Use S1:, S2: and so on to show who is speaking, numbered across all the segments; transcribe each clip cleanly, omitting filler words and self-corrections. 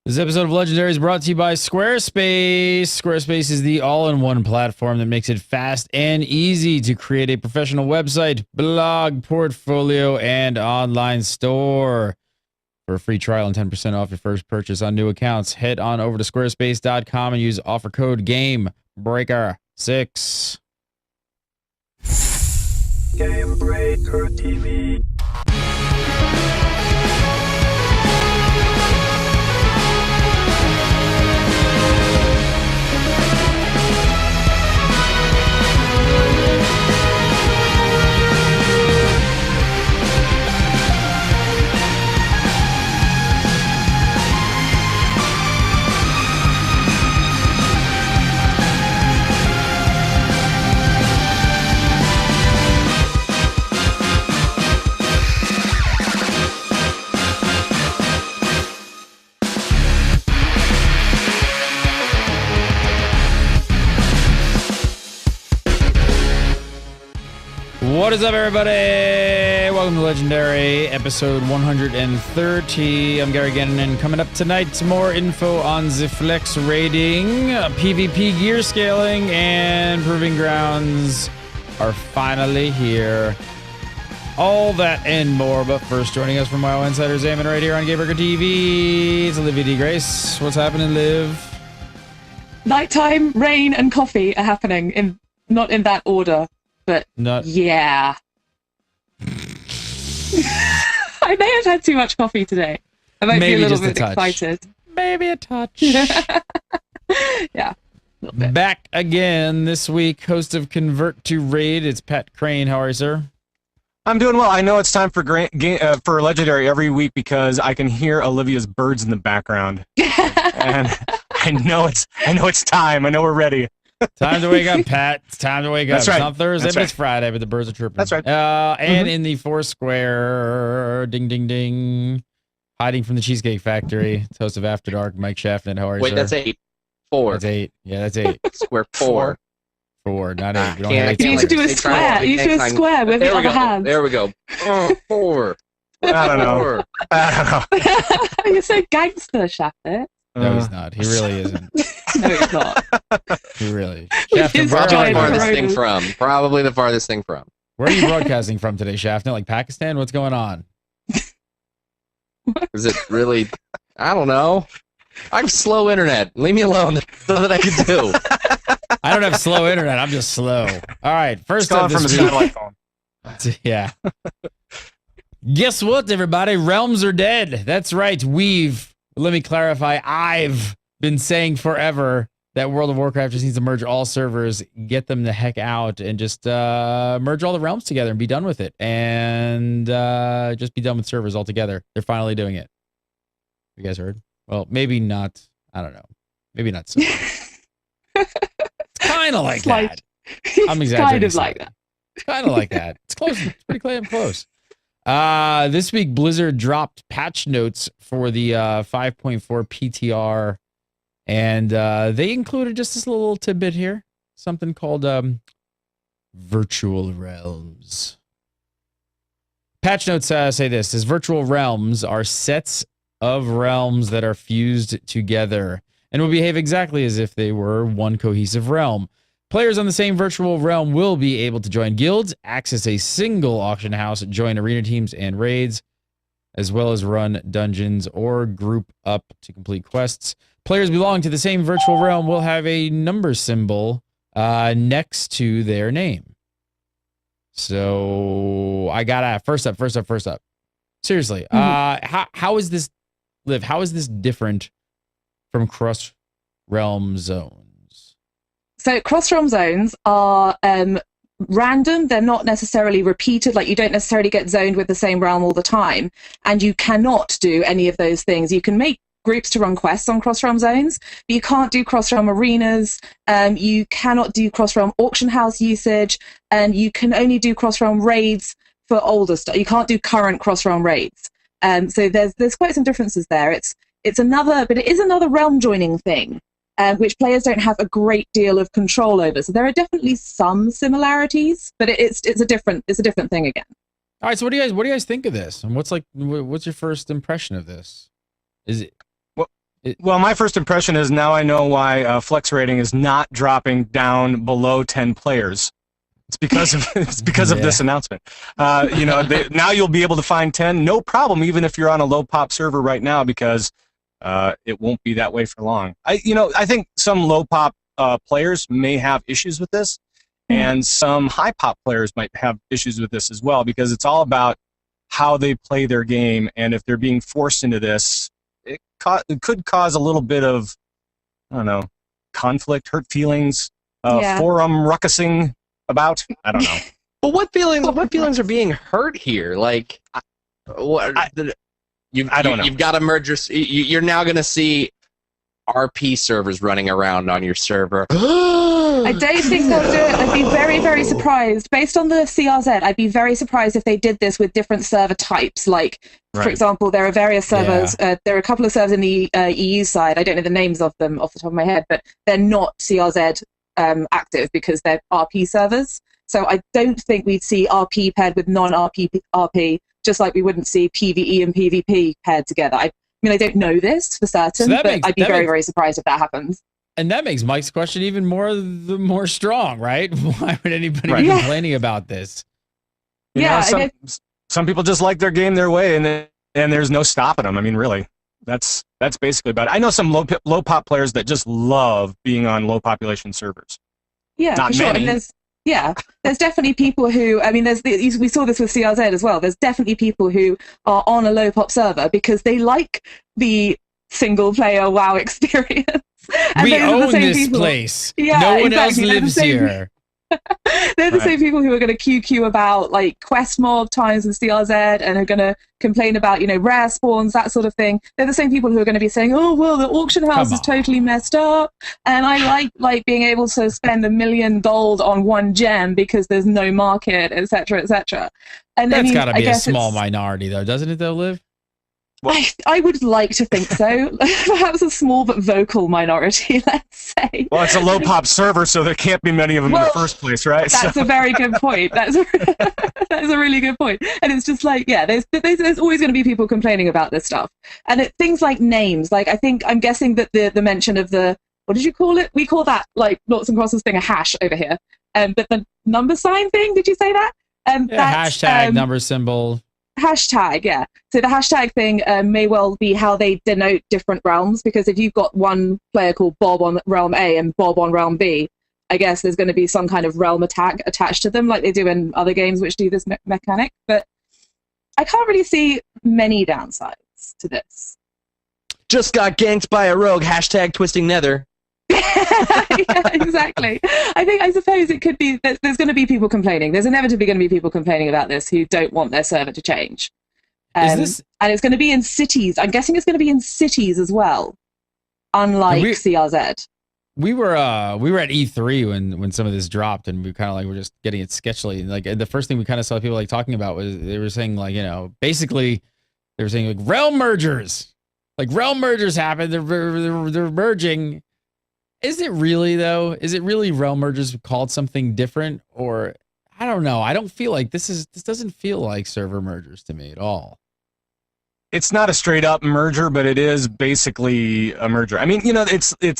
S1: This episode of Legendary is brought to you by Squarespace. Squarespace is the all-in-one platform that makes it fast and easy to create a professional website, blog, portfolio, and online store. For a free trial and 10% off your first purchase on new accounts, head on over to squarespace.com and use offer code GAMEBREAKER6.
S2: GameBreaker TV.
S1: What is up, everybody? Welcome to Legendary, episode 130. I'm Gary Gannon, and coming up tonight, more info on the Flex rating, PvP gear scaling, and Proving Grounds are finally here. All that and more, but first, joining us from WoW Insider Zaman right here on GameBreaker TV, it's Olivia D. Grace. What's happening, Liv?
S3: Nighttime, rain, and coffee are happening, not in that order. But yeah, I may have had too much coffee today. I might be a little bit excited.
S1: Maybe a touch.
S3: Yeah. A little bit.
S1: Back again this week, host of Convert to Raid. It's Pat Crane. How are you, sir?
S4: I'm doing well. I know it's time for Legendary every week because I can hear Olivia's birds in the background, and I know it's time. I know we're ready.
S1: Time to wake up, Pat. It's time to wake up.
S4: That's right.
S1: It's not Thursday,
S4: That's
S1: but
S4: right.
S1: it's Friday, but the birds are chirping.
S4: That's right.
S1: And in the Foursquare, ding, ding, ding, hiding from the Cheesecake Factory, it's host of After Dark, Mike Shaffnet. How are you,
S5: Wait,
S1: sir?
S5: that's 8. 4.
S1: That's 8. Yeah, that's 8.
S5: Square 4.
S1: 4, not 8. We don't
S5: Can't-
S1: have
S5: I
S1: eight.
S3: You need to do a
S5: They try
S3: square.
S5: to
S3: You need to do a
S5: make
S3: square with
S5: There
S3: the
S5: we
S3: other
S5: go.
S3: hand.
S5: There we go. 4.
S4: I don't know.
S5: 4.
S4: I don't know.
S3: You're so gangster, Shaffnet.
S1: No, he's not. He really isn't.
S3: No, he's not.
S1: He really.
S3: With
S1: Shaffnet,
S3: his
S1: where,
S5: Probably
S1: are
S5: the
S3: giant
S1: you?
S5: farthest thing
S3: Coronas.
S5: from. Probably the farthest thing from.
S1: Where are you broadcasting from today, Shaffnet? Like Pakistan? What's going on?
S5: Is it really? I don't know. I have slow internet. Leave me alone. There's nothing I can do.
S1: I don't have slow internet. I'm just slow. All right. First
S4: It's
S1: up
S4: calling from a
S1: this week.
S4: satellite phone.
S1: Yeah. Guess what, everybody? Realms are dead. That's right. Let me clarify, I've been saying forever that World of Warcraft just needs to merge all servers, get them the heck out, and just merge all the realms together and be done with it. And just be done with servers altogether. They're finally doing it. You guys heard? Well, maybe not. I don't know. Maybe not so much. It's kind of like
S3: Slight.
S1: that. I'm exaggerating.
S3: Kind of like
S1: slightly.
S3: that.
S1: It's kind of like that. It's close. It's pretty close. This week, Blizzard dropped patch notes for the 5.4 PTR, and they included just this little tidbit here, something called virtual realms. Patch notes say this: says virtual realms are sets of realms that are fused together and will behave exactly as if they were one cohesive realm. Players on the same virtual realm will be able to join guilds, access a single auction house, join arena teams and raids, as well as run dungeons or group up to complete quests. Players belonging to the same virtual realm will have a number symbol next to their name. So I gotta first up. Seriously, how is this, Liv? How is this different from cross realm zones?
S3: So cross-realm zones are random. They're not necessarily repeated. Like, you don't necessarily get zoned with the same realm all the time. And you cannot do any of those things. You can make groups to run quests on cross-realm zones, but you can't do cross-realm arenas. You cannot do cross-realm auction house usage. And you can only do cross-realm raids for older stuff. You can't do current cross-realm raids. So there's quite some differences there. It is another realm joining thing. Which players don't have a great deal of control over. So there are definitely some similarities, but it's a different thing again.
S1: All right, so what do you guys think of this? And what's your first impression of this? Is it
S4: Well, my first impression is now I know why Flex rating is not dropping down below 10 players. It's because of this announcement. Now you'll be able to find 10, no problem, even if you're on a low pop server right now, because it won't be that way for long. I think some low pop players may have issues with this, and some high pop players might have issues with this as well, because it's all about how they play their game, and if they're being forced into this, it could cause a little bit of, I don't know, conflict, hurt feelings, forum ruckusing about. I don't know.
S5: But what feelings are being hurt here? Like, I don't know. You've got to merge you're now going to see RP servers running around on your server.
S3: I don't think they'll do it. I'd be very, very surprised. Based on the CRZ, I'd be very surprised if they did this with different server types. Like, for example, there are various servers. There are a couple of servers in the EU side. I don't know the names of them off the top of my head, but they're not CRZ active because they're RP servers. So I don't think we'd see RP paired with non-RP, just like we wouldn't see PvE and PvP paired together. I don't know this for certain, but I'd be very, very surprised if that happens.
S1: And that makes Mike's question even more strong, right? Why would anybody be complaining about this?
S4: Some people just like their game their way, and there's no stopping them. I mean, really, that's basically about it. I know some low pop players that just love being on low population servers.
S3: Yeah,
S4: not
S3: for sure.
S4: many.
S3: And there's definitely people who, we saw this with CRZ as well. There's definitely people who are on a low pop server because they like the single player WoW experience. And
S1: we own this place.
S3: Yeah,
S1: no one else
S3: exactly.
S1: lives here.
S3: They're the same people who are going to QQ about like quest mob times in CRZ and are going to complain about, rare spawns, that sort of thing. They're the same people who are going to be saying, oh, well, the auction house is totally messed up. And I like being able to spend $1 million gold on one gem because there's no market, etc., etc. And
S1: that's got to be a small minority, though, doesn't it, though, Liv?
S3: I would like to think so. Perhaps a small but vocal minority, let's say.
S4: Well, it's a low pop server, so there can't be many of them in the first place, right?
S3: That's a very good point. That's a really good point. And it's just like, there's always going to be people complaining about this stuff. And things like names, like I'm guessing that the mention of the, what did you call it? We call that, like, noughts and crosses thing, a hash over here. But the number sign thing, did you say that?
S1: Hashtag number symbol.
S3: Hashtag, yeah. So the hashtag thing may well be how they denote different realms, because if you've got one player called Bob on realm A and Bob on realm B, I guess there's going to be some kind of realm attack attached to them like they do in other games which do this mechanic. But I can't really see many downsides to this.
S5: Just got ganked by a rogue, hashtag twisting nether.
S3: Yeah, exactly. I suppose it could be that there's going to be people complaining. There's inevitably going to be people complaining about this who don't want their server to change. And it's going to be in cities. I'm guessing it's going to be in cities as well, unlike CRZ.
S1: We were at E3 when some of this dropped, and we kind of we're just getting it sketchily. Like the first thing we kind of saw people talking about was they were saying basically they were saying realm mergers. Like realm mergers happen. They're merging. Is it really, though? Is it really realm mergers called something different? Or, I don't know. I don't feel like this doesn't feel like server mergers to me at all.
S4: It's not a straight up merger, but it is basically a merger. I mean,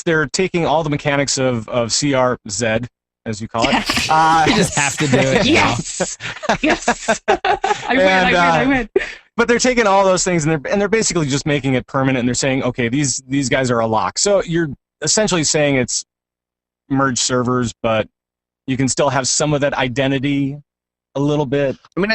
S4: they're taking all the mechanics of CRZ, as you call it.
S1: You just have to do it.
S3: Yes. Yes. I win.
S4: But they're taking all those things and they're basically just making it permanent, and they're saying, okay, these guys are a lock. So you're essentially saying it's merged servers, but you can still have some of that identity a little bit.
S5: I mean,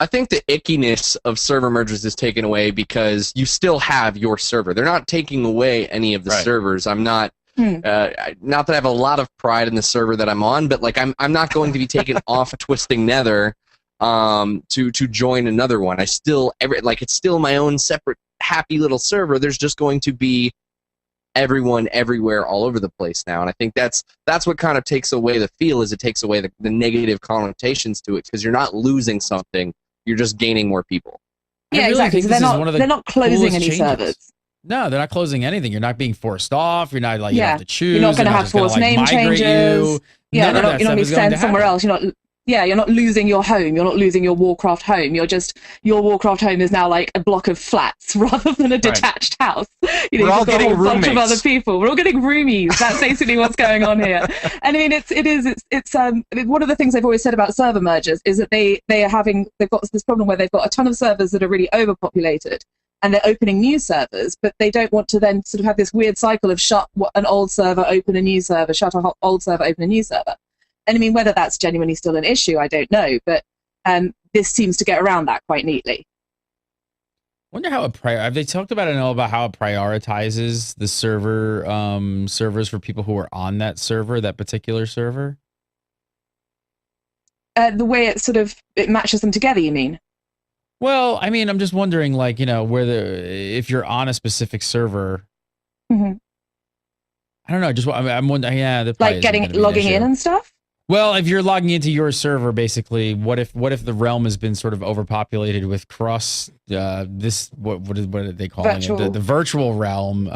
S5: I think the ickiness of server mergers is taken away because you still have your server. They're not taking away any of the servers. I'm not, not that I have a lot of pride in the server that I'm on, but I'm not going to be taken off Twisting Nether to join another one. It's still my own separate happy little server. There's just going to be everyone everywhere all over the place now, and I think that's what kind of takes away the feel. Is it takes away the negative connotations to it, because you're not losing something, you're just gaining more people.
S3: Yeah, exactly. So they're not closing any servers.
S1: No, they're not closing anything. You're not being forced off. You're not you have to choose.
S3: You're not going to have forced name changes. Yeah, you're not going to be sent somewhere else. You're not Yeah, you're not losing your home. You're not losing your Warcraft home. Your Warcraft home is now like a block of flats rather than a detached house. You know,
S4: We're all
S3: you've got
S4: getting
S3: a whole bunch of
S4: roommates.
S3: other people. We're all getting roomies. That's basically what's going on here. And I mean, it's one of the things they've always said about server mergers is that they've got this problem where they've got a ton of servers that are really overpopulated, and they're opening new servers, but they don't want to then sort of have this weird cycle of shut an old server, open a new server, shut an old server, open a new server. And I mean, whether that's genuinely still an issue, I don't know. But this seems to get around that quite neatly.
S1: Wonder how have they talked about it at all about how it prioritizes the servers for people who are on that server, that particular server?
S3: The way it matches them together, you mean?
S1: Well, I mean, I'm just wondering, like, you know, if you're on a specific server.
S3: Mm-hmm.
S1: I don't know. I'm wondering. Yeah,
S3: like logging in and stuff.
S1: Well, if you're logging into your server, basically, what if the realm has been sort of overpopulated with cross what are they calling it? The virtual realm.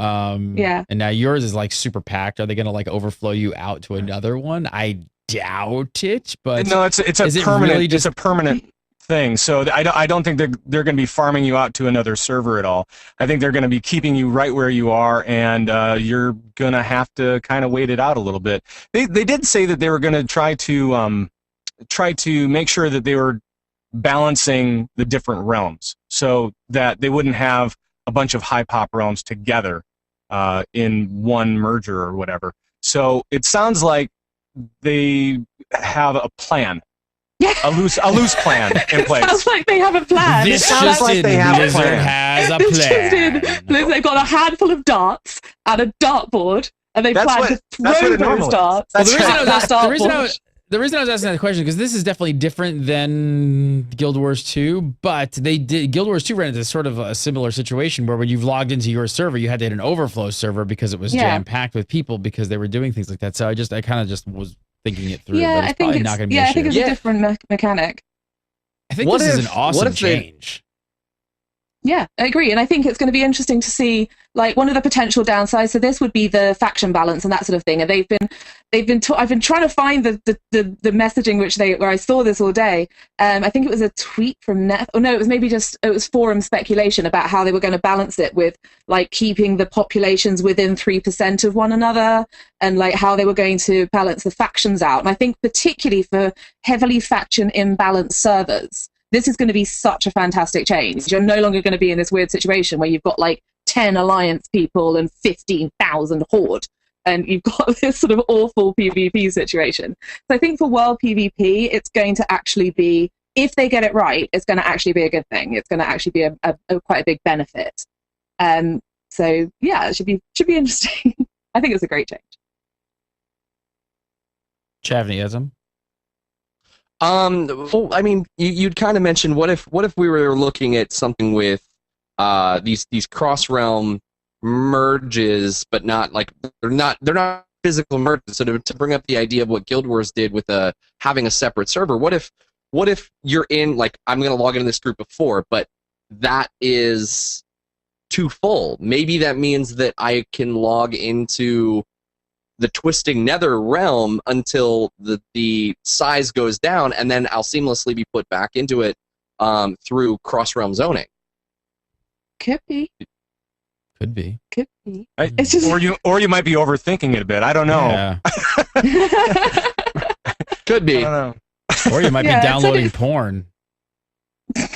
S3: Yeah.
S1: And now yours is like super packed. Are they going to like overflow you out to another one? I doubt it. But
S4: no, it's a permanent thing. So I don't think they're going to be farming you out to another server at all. I think they're going to be keeping you right where you are, and you're going to have to kind of wait it out a little bit. They did say that they were going to try to make sure that they were balancing the different realms so that they wouldn't have a bunch of high pop realms together in one merger or whatever. So it sounds like they have a plan.
S3: Yeah.
S4: A loose plan in place.
S3: Sounds like they have a plan.
S1: This
S4: sounds like they have a plan.
S1: Has a
S3: plan. They've got a handful of darts and a dartboard, and they plan to throw those darts.
S1: Well, the reason I was asking that question, because this is definitely different than Guild Wars 2, but Guild Wars 2 ran into sort of a similar situation where when you've logged into your server, you had to hit an overflow server because it was jam-packed with people because they were doing things like that. So I kind of just was thinking it through.
S3: Yeah,
S1: but
S3: I think it's a different mechanic.
S1: I think this is an awesome change.
S3: Yeah, I agree. And I think it's going to be interesting to see, like, one of the potential downsides to this would be the faction balance and that sort of thing. And I've been trying to find the messaging where I saw this all day. I think it was a tweet from Net, or no, it was forum speculation about how they were going to balance it with, like, keeping the populations within 3% of one another, and like how they were going to balance the factions out. And I think particularly for heavily faction imbalanced servers, this is going to be such a fantastic change. You're no longer going to be in this weird situation where you've got like 10 alliance people and 15,000 horde, and you've got this sort of awful PvP situation. So I think for world PvP, it's going to actually be, if they get it right, it's going to actually be a good thing. It's going to actually be a quite a big benefit. So yeah, it should be interesting. I think it's a great change.
S1: Chavnyism.
S5: Well, I mean, you'd kind of mentioned what if we were looking at something with these cross realm merges, but not like they're not physical merges. So to bring up the idea of what Guild Wars did with having a separate server, what if you're in, like, I'm going to log into this group of 4, but that is too full. Maybe that means that I can log into the Twisting Nether realm until the size goes down, and then I'll seamlessly be put back into it through cross-realm zoning.
S3: Could be.
S1: Could be.
S3: It's just...
S4: or you might be overthinking it a bit. I don't know.
S1: Yeah.
S5: Could be.
S4: I don't know.
S1: Or you might be downloading porn.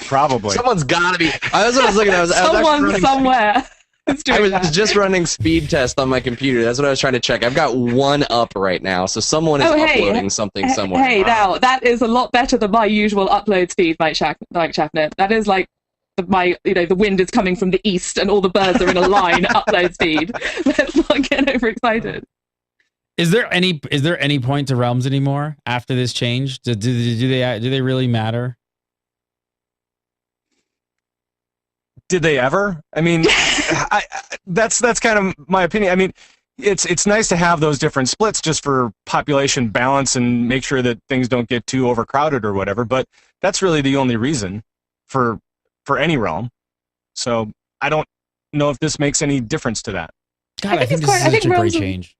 S4: Probably.
S5: Someone's got to be. That's what I was looking at.
S3: Someone somewhere.
S5: I was just running speed test on my computer. That's what I was trying to check. I've got one up right now, so someone is uploading something somewhere.
S3: Hey, now that is a lot better than my usual upload speed, Mike Chapner. That is like the wind is coming from the east and all the birds are in a line. Upload speed. Let's not get overexcited.
S1: Is there any point to realms anymore after this change? Do they really matter?
S4: Did they ever? I mean, that's kind of my opinion. I mean, it's nice to have those different splits just for population balance and make sure that things don't get too overcrowded or whatever. But that's really the only reason for any realm. So I don't know if this makes any difference to that.
S1: God, I think this is such a great change.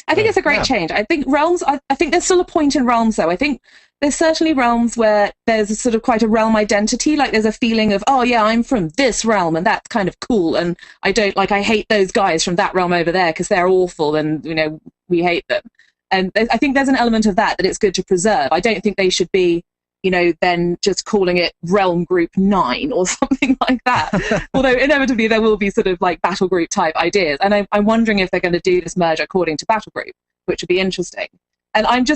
S3: I think it's a great change. I think realms, I think there's still a point in realms though. I think there's certainly realms where there's a sort of quite a realm identity. Like there's a feeling of, oh yeah, I'm from this realm and that's kind of cool. And I hate those guys from that realm over there because they're awful and, we hate them. And I think there's an element of that it's good to preserve. I don't think they should be, then just calling it Realm Group 9 or something like that. Although inevitably there will be sort of like battle group type ideas. And I'm wondering if they're going to do this merge according to battle group, which would be interesting. And I'm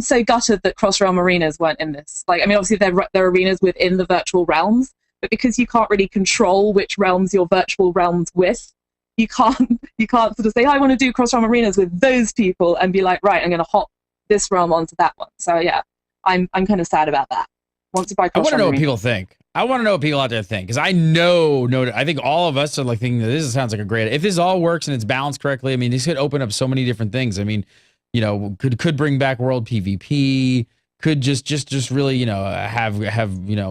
S3: so gutted that cross-realm arenas weren't in this. Like, I mean, obviously they're arenas within the virtual realms, but because you can't really control which realms your virtual realms with, you can't sort of say, I want to do cross-realm arenas with those people and be like, right, I'm going to hop this realm onto that one. So yeah, I'm kind of sad about that. I want
S1: to know what people think. I want to know what people out there think, because I think all of us are like thinking that this sounds like a great. If this all works and it's balanced correctly, I mean, this could open up so many different things. I mean, could bring back world PvP. Could just really have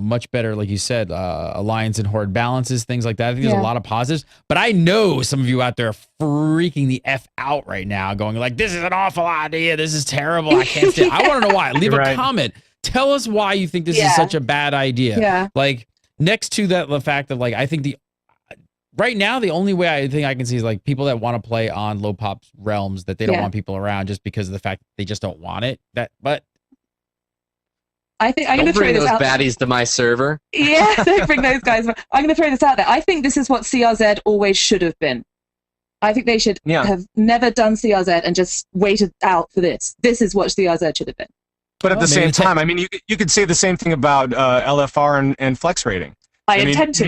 S1: much better, like you said, alliance and horde balances, things like that. I think there's a lot of positives, but I know some of you out there are freaking the F out right now, going like, this is an awful idea, this is terrible, I can't stand it. I want to know why. Leave a comment. Tell us why you think this is such a bad idea.
S3: Yeah.
S1: Like, next to that, the fact that, like, I think right now the only way I think I can see is like people that want to play on low pop realms that they don't want people around just because of the fact that they just don't want it. But
S3: I think I'm going to throw this out.
S5: Baddies to my server.
S3: Yeah, don't bring those guys. I'm going to throw this out there. I think this is what CRZ always should have been. I think they should have never done CRZ and just waited out for this. This is what CRZ should have been.
S4: But at the same time, I mean, you could say the same thing about LFR and flex rating.
S3: I intend to.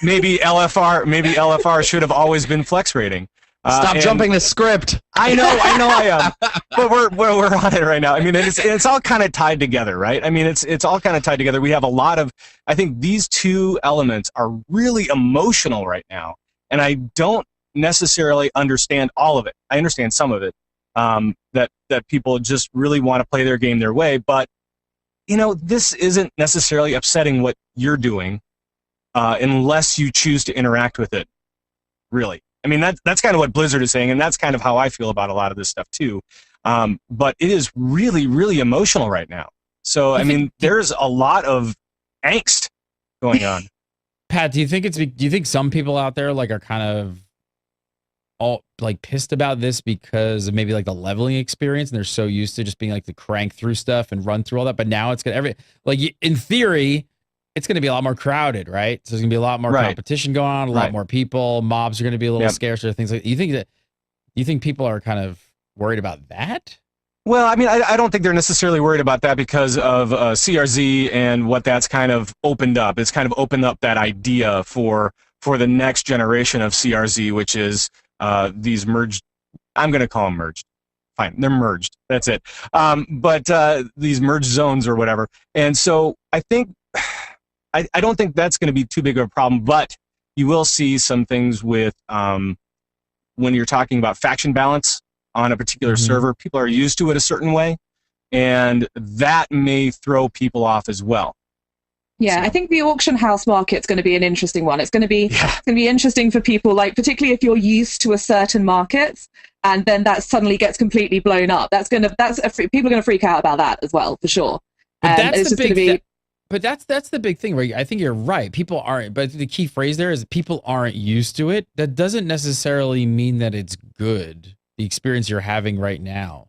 S4: Maybe LFR should have always been flex rating.
S5: Stop jumping the script.
S4: I know I am. But we're on it right now. I mean, it's all kind of tied together, right? I mean, it's all kind of tied together. We have a lot of, I think these two elements are really emotional right now, and I don't necessarily understand all of it. I understand some of it, that people just really want to play their game their way, but this isn't necessarily upsetting what you're doing, unless you choose to interact with it, really. I mean, that's kind of what Blizzard is saying, and that's kind of how I feel about a lot of this stuff too. But it is really, really emotional right now. So, I mean, there's a lot of angst going on.
S1: Pat, do you think some people out there like are kind of all like pissed about this because of maybe like the leveling experience, and they're so used to just being like to crank through stuff and run through all that, but now it's gonna in theory it's going to be a lot more crowded, right? So there's going to be a lot more competition going on, a lot more people. Mobs are going to be a little scarcer, things like. You think people are kind of worried about that?
S4: Well, I mean, I don't think they're necessarily worried about that because of CRZ and what that's kind of opened up. It's kind of opened up that idea for the next generation of CRZ, which is these merged. I'm going to call them merged. Fine, they're merged. That's it. But these merged zones or whatever. And so I think. I don't think that's going to be too big of a problem, but you will see some things with when you're talking about faction balance on a particular server. People are used to it a certain way, and that may throw people off as well.
S3: Yeah, so. I think the auction house market's going to be an interesting one. It's going to be interesting for people, like particularly if you're used to a certain market, and then that suddenly gets completely blown up. People are going to freak out about that as well, for sure.
S1: But that's the big thing. But that's the big thing, right? I think you're right. People aren't, but the key phrase there is people aren't used to it. That doesn't necessarily mean that it's good, the experience you're having right now,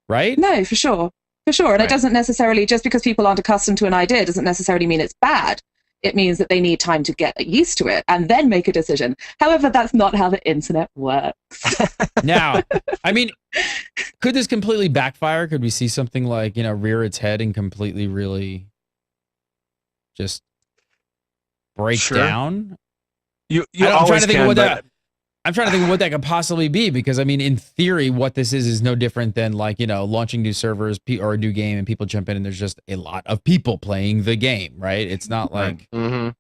S1: right?
S3: No, for sure. For sure. And it doesn't necessarily, just because people aren't accustomed to an idea, doesn't necessarily mean it's bad. It means that they need time to get used to it and then make a decision. However, that's not how the internet works.
S1: Now, I mean, could this completely backfire? Could we see something like, rear its head and completely really just break down?
S4: I'm trying to think
S1: of what that could possibly be, because I mean, in theory, what this is no different than like, launching new servers or a new game and people jump in and there's just a lot of people playing the game, right? It's not like the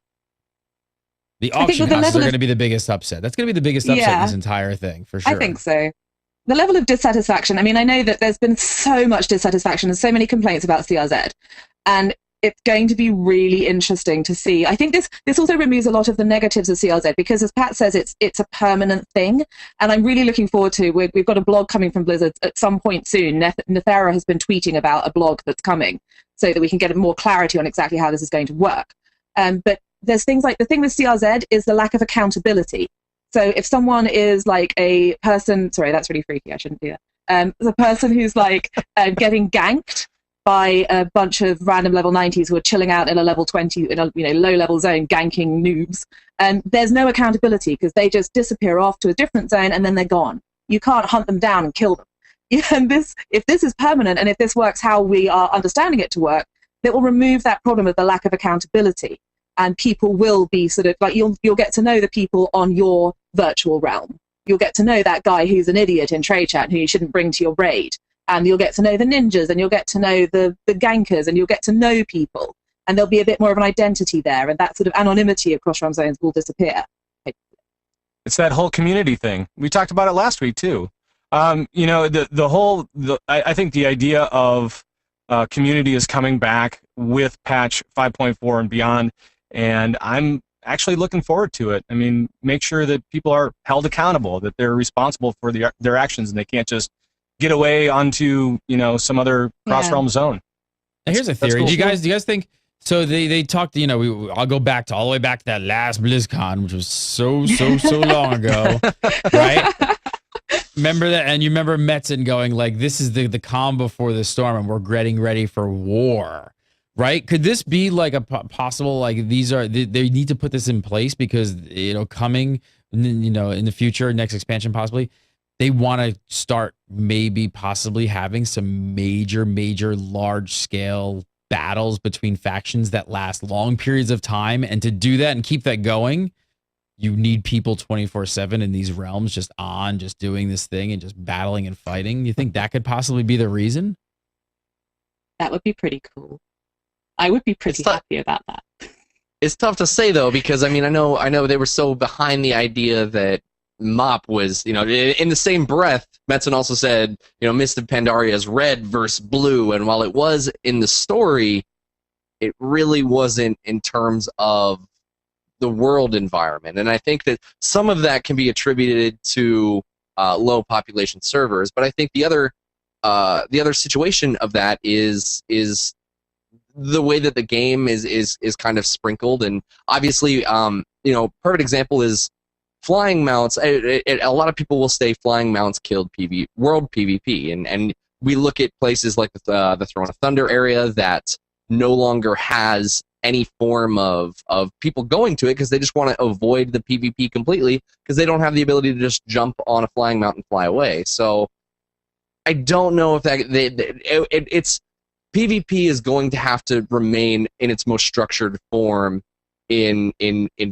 S1: auction houses are going to be the biggest upset. That's going to be the biggest upset in this entire thing, for sure.
S3: I think so. The level of dissatisfaction, I mean, I know that there's been so much dissatisfaction and so many complaints about CRZ. And it's going to be really interesting to see. I think this also removes a lot of the negatives of CRZ because, as Pat says, it's a permanent thing, and I'm really looking forward to. We've got a blog coming from Blizzard at some point soon. Nethera has been tweeting about a blog that's coming, so that we can get more clarity on exactly how this is going to work. But there's things like the thing with CRZ is the lack of accountability. So if someone is like a person, sorry, that's really freaky. I shouldn't do that. The person who's like getting ganked by a bunch of random level 90s who are chilling out in a level 20 in a low level zone ganking noobs, and there's no accountability because they just disappear off to a different zone and then they're gone. You can't hunt them down and kill them. And if this is permanent and if this works how we are understanding it to work, it will remove that problem of the lack of accountability, and people will be sort of like you'll get to know the people on your virtual realm. You'll get to know that guy who's an idiot in trade chat who you shouldn't bring to your raid. And you'll get to know the ninjas, and you'll get to know the gankers, and you'll get to know people, and there'll be a bit more of an identity there, and that sort of anonymity across realm zones will disappear.
S4: It's that whole community thing. We talked about it last week too. I think the idea of community is coming back with patch 5.4 and beyond, and I'm actually looking forward to it. I mean, make sure that people are held accountable, that they're responsible for their actions, and they can't just get away onto some other cross-realm zone.
S1: Now, here's a theory.
S4: Cool.
S1: Do you guys think? So they talked. I'll go back all the way back to that last BlizzCon, which was so long ago, right? Remember that? And you remember Metzen going like, "This is the calm before the storm, and we're getting ready for war." Right? Could this be like a possible like they need to put this in place because coming in the future, next expansion possibly. They want to start maybe possibly having some major, large-scale battles between factions that last long periods of time. And to do that and keep that going, you need people 24/7 in these realms just doing this thing and just battling and fighting. You think that could possibly be the reason?
S3: That would be pretty cool. I would be pretty happy about that.
S5: It's tough to say, though, because, I know they were so behind the idea that MOP was, in the same breath, Metzen also said, Mist of Pandaria is red versus blue, and while it was in the story, it really wasn't in terms of the world environment. And I think that some of that can be attributed to low population servers, but I think the other situation of that is the way that the game is kind of sprinkled, and obviously, perfect example is flying mounts. A lot of people will say flying mounts killed world PvP, and we look at places like the Throne of Thunder area that no longer has any form of people going to it because they just want to avoid the PvP completely because they don't have the ability to just jump on a flying mount and fly away. So I don't know if it's PvP is going to have to remain in its most structured form in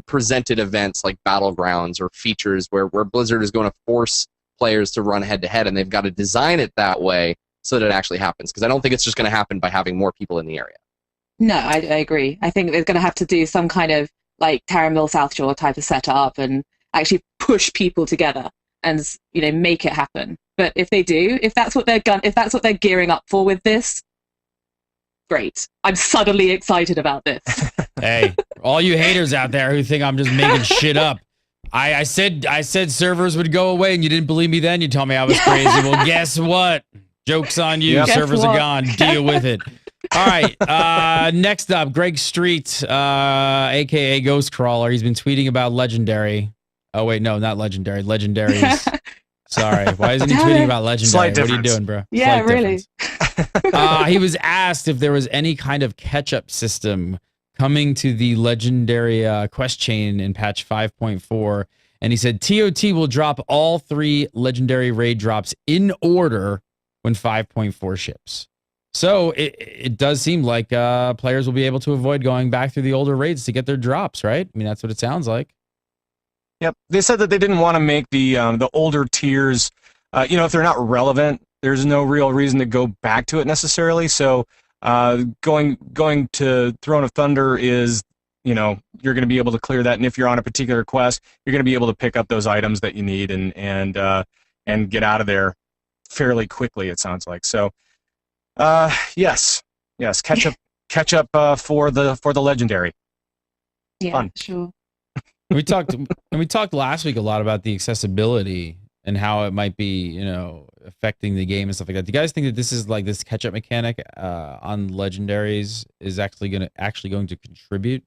S5: presented events like battlegrounds or features where Blizzard is going to force players to run head-to-head, and they've got to design it that way so that it actually happens, because I don't think it's just going to happen by having more people in the area.
S3: No, I agree. I think they're going to have to do some kind of like Terra Mill South Shore type of setup and actually push people together and make it happen. But if they do, if that's what they're gearing up for with this, great. I'm suddenly excited about this.
S1: Hey, all you haters out there who think I'm just making shit up. I said servers would go away and you didn't believe me then. You told me I was crazy. Well, guess what? Joke's on you.
S3: Yep.
S1: Servers are gone. Deal with it. All right. Next up, Greg Street, a.k.a. Ghost Crawler. He's been tweeting about Legendary. Oh, wait, no, not Legendary. Legendaries. Sorry. Why isn't he tweeting about Legendary?
S4: Slight
S1: What are you
S4: difference.
S1: doing, bro?
S3: Yeah,
S1: Slight
S3: really.
S1: difference. He was asked if there was any kind of catch-up system coming to the Legendary quest chain in patch 5.4. And he said TOT will drop all 3 Legendary raid drops in order when 5.4 ships. So it does seem like players will be able to avoid going back through the older raids to get their drops, right? I mean, that's what it sounds like.
S4: Yep. They said that they didn't want to make the older tiers, if they're not relevant, there's no real reason to go back to it necessarily. So going to Throne of Thunder is, you're going to be able to clear that, and if you're on a particular quest, you're going to be able to pick up those items that you need and get out of there fairly quickly. It sounds like so. Yes, catch catch up for the legendary.
S3: Yeah,
S4: Fun.
S3: sure.
S1: We talked last week a lot about the accessibility and how it might be, affecting the game and stuff like that. Do you guys think that this catch-up mechanic on legendaries is actually going to contribute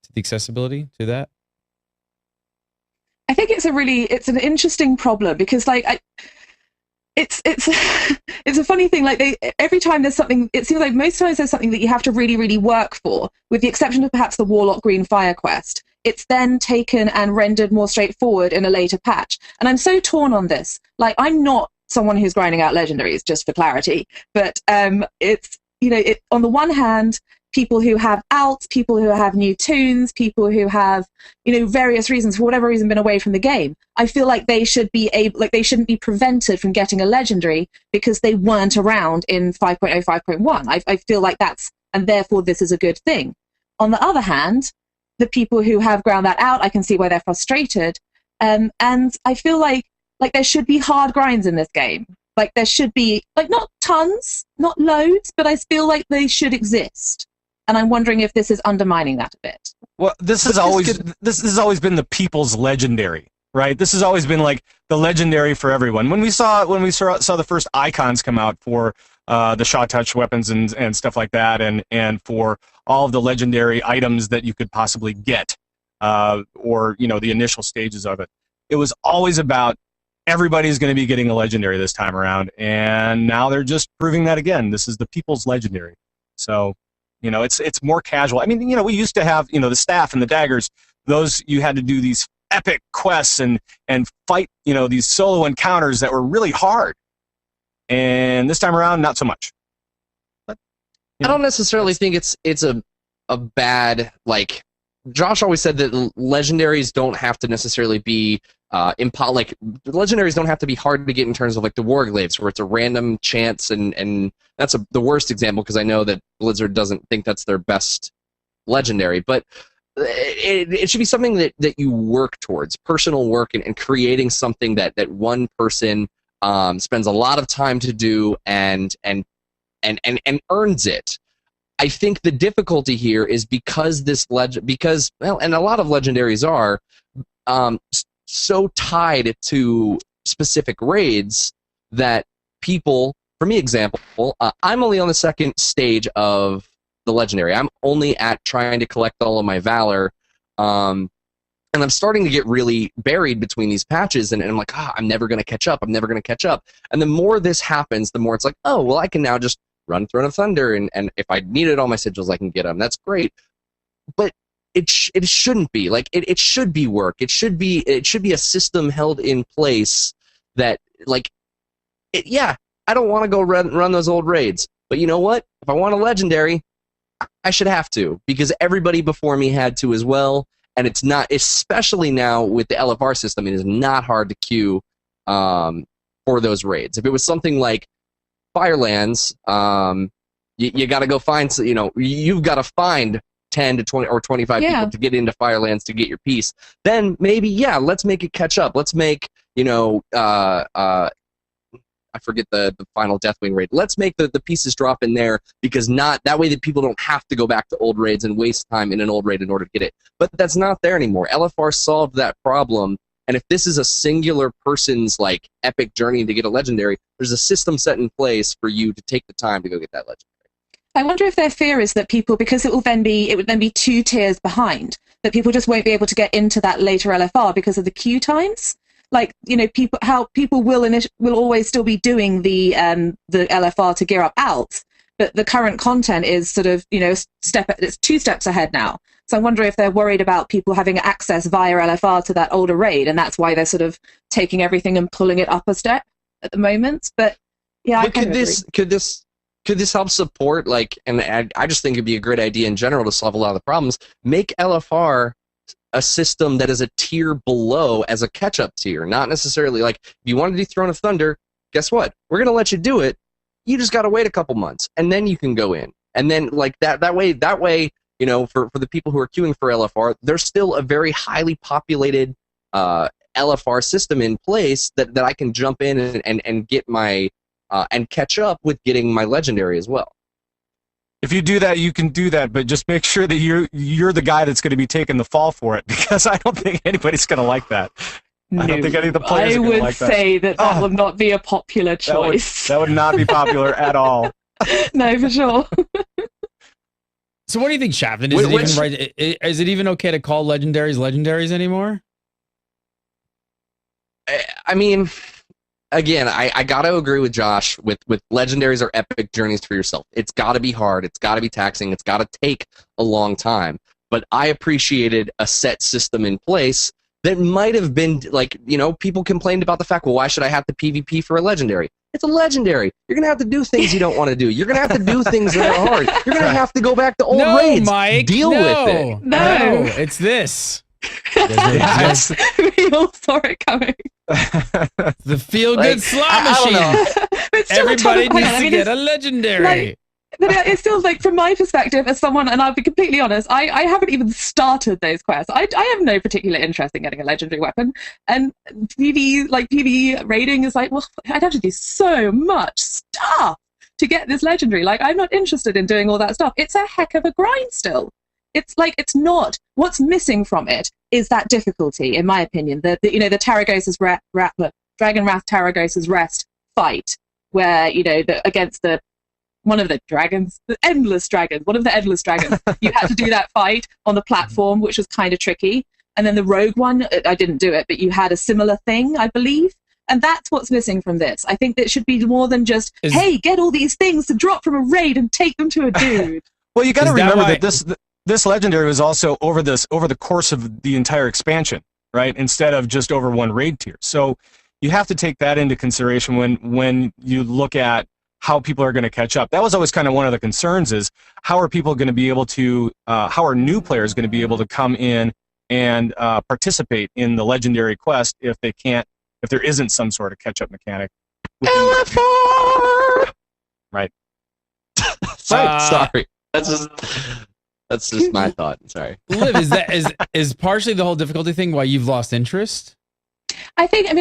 S1: to the accessibility to that?
S3: I think it's an interesting problem because it's it's a funny thing. Every time there's something, it seems like most times there's something that you have to really, really work for, with the exception of perhaps the Warlock Green Fire quest. It's then taken and rendered more straightforward in a later patch. And I'm so torn on this. I'm not someone who's grinding out legendaries, just for clarity, but it's, on the one hand, people who have alts, people who have new tunes, people who have, various reasons, for whatever reason, been away from the game. I feel like they should be they shouldn't be prevented from getting a legendary because they weren't around in 5.0, 5.1. I feel like and therefore this is a good thing. On the other hand, the people who have ground that out, I can see why they're frustrated. And I feel like there should be hard grinds in this game. There should be, not tons, not loads, but I feel like they should exist. And I'm wondering if this is undermining that a bit.
S4: Well, this has always been the people's legendary, right? This has always been the legendary for everyone. When we saw the first icons come out for the Shaw Touch weapons and stuff like that, and for all of the legendary items that you could possibly get, or the initial stages of it, it was always about everybody's going to be getting a legendary this time around, and now they're just proving that again. This is the people's legendary, so. It's more casual. I mean, we used to have, the staff and the daggers. Those, you had to do these epic quests and fight, these solo encounters that were really hard. And this time around, not so much. But,
S5: I don't necessarily think it's a bad, Josh always said that legendaries don't have to necessarily be legendaries don't have to be hard to get in terms of the Warglaives, where it's a random chance, and that's the worst example because I know that Blizzard doesn't think that's their best legendary, but it should be something that you work towards, personal work, and creating something that one person spends a lot of time to do and earns it. I think the difficulty here is because and a lot of legendaries are so tied to specific raids that people, for me example, I'm only on the second stage of the legendary. I'm only at trying to collect all of my valor, and I'm starting to get really buried between these patches, and I'm like, I'm never going to catch up. I'm never going to catch up. And the more this happens, the more it's like, oh, well, I can now just run Throne of Thunder, and if I needed all my sigils, I can get them. That's great. But it shouldn't be. It should be work. It should be a system held in place that, I don't want to go run those old raids. But you know what? If I want a legendary, I should have to, because everybody before me had to as well. And it's not, especially now with the LFR system, it is not hard to queue for those raids. If it was something like Firelands, you got to go find, you've got to find 10 to 20 or 25 people to get into Firelands to get your piece. Then maybe, let's make it catch up. Let's make, I forget the final Deathwing raid. Let's make the pieces drop in there, because that way that people don't have to go back to old raids and waste time in an old raid in order to get it. But that's not there anymore. LFR solved that problem, and if this is a singular person's epic journey to get a legendary, there's a system set in place for you to take the time to go get that legendary.
S3: I wonder if their fear is that people, because it would then be 2 tiers behind, that people just won't be able to get into that later LFR because of the queue times. People will always still be doing the LFR to gear up alts, but the current content is sort of it's 2 steps ahead now. So I wonder if they're worried about people having access via LFR to that older raid, and that's why they're sort of taking everything and pulling it up a step at the moment. But
S5: could this help support, and I just think it'd be a great idea in general to solve a lot of the problems, make LFR a system that is a tier below as a catch-up tier, not necessarily if you want to do Throne of Thunder, guess what? We're going to let you do it. You just got to wait a couple months, and then you can go in. And then that way, for the people who are queuing for LFR, there's still a very highly populated LFR system in place that I can jump in and get my and catch up with getting my legendary as well.
S4: if you do that, you can do that, but just make sure that you're the guy that's going to be taking the fall for it, because I don't think anybody's going to like that. I don't think any of the players are going to like that.
S3: I would say that will not be a popular choice.
S4: That would not be popular at all.
S3: No, for sure.
S1: So what do you think, Shafton? Is it even okay to call legendaries anymore?
S5: I mean, again, I got to agree with Josh with legendaries are epic journeys for yourself. It's got to be hard. It's got to be taxing. It's got to take a long time. But I appreciated a set system in place that might have been like, people complained about the fact, well, why should I have to PvP for a legendary? It's a legendary. You're going to have to do things you don't want to do. You're going to have to do things that are hard. You're going to have to go back to old raids.
S1: Mike,
S5: Deal with it.
S1: No, it's this.
S3: Yes. We all saw it coming.
S1: The feel-good slot machine. Everybody needs to get a legendary.
S3: But it's still like, from my perspective as someone, and I'll be completely honest, I haven't even started those quests. I have no particular interest in getting a legendary weapon, and PvE raiding is like, well, I'd have to do so much stuff to get this legendary. Like, I'm not interested in doing all that stuff. It's a heck of a grind still. It's like, it's not. What's missing from it is that difficulty, in my opinion. The Tarragos's Dragon Wrath Tarragos's Rest fight, where against one of the endless dragons, you had to do that fight on the platform, which was kind of tricky. And then the rogue one, I didn't do it, but you had a similar thing, I believe. And that's what's missing from this. I think that it should be more than just, hey, get all these things to drop from a raid and take them to a dude.
S4: Well, you got to remember that this legendary was also over the course of the entire expansion, right? Instead of just over one raid tier. So you have to take that into consideration when you look at how people are going to catch up. That was always kind of one of the concerns, is how are people going to be able to, how are new players going to be able to come in and participate in the legendary quest if there isn't some sort of catch-up mechanic.
S5: LFR!
S4: Right.
S5: Sorry. That's just my thought. Sorry.
S1: Liv, is partially the whole difficulty thing why you've lost interest?
S3: I think,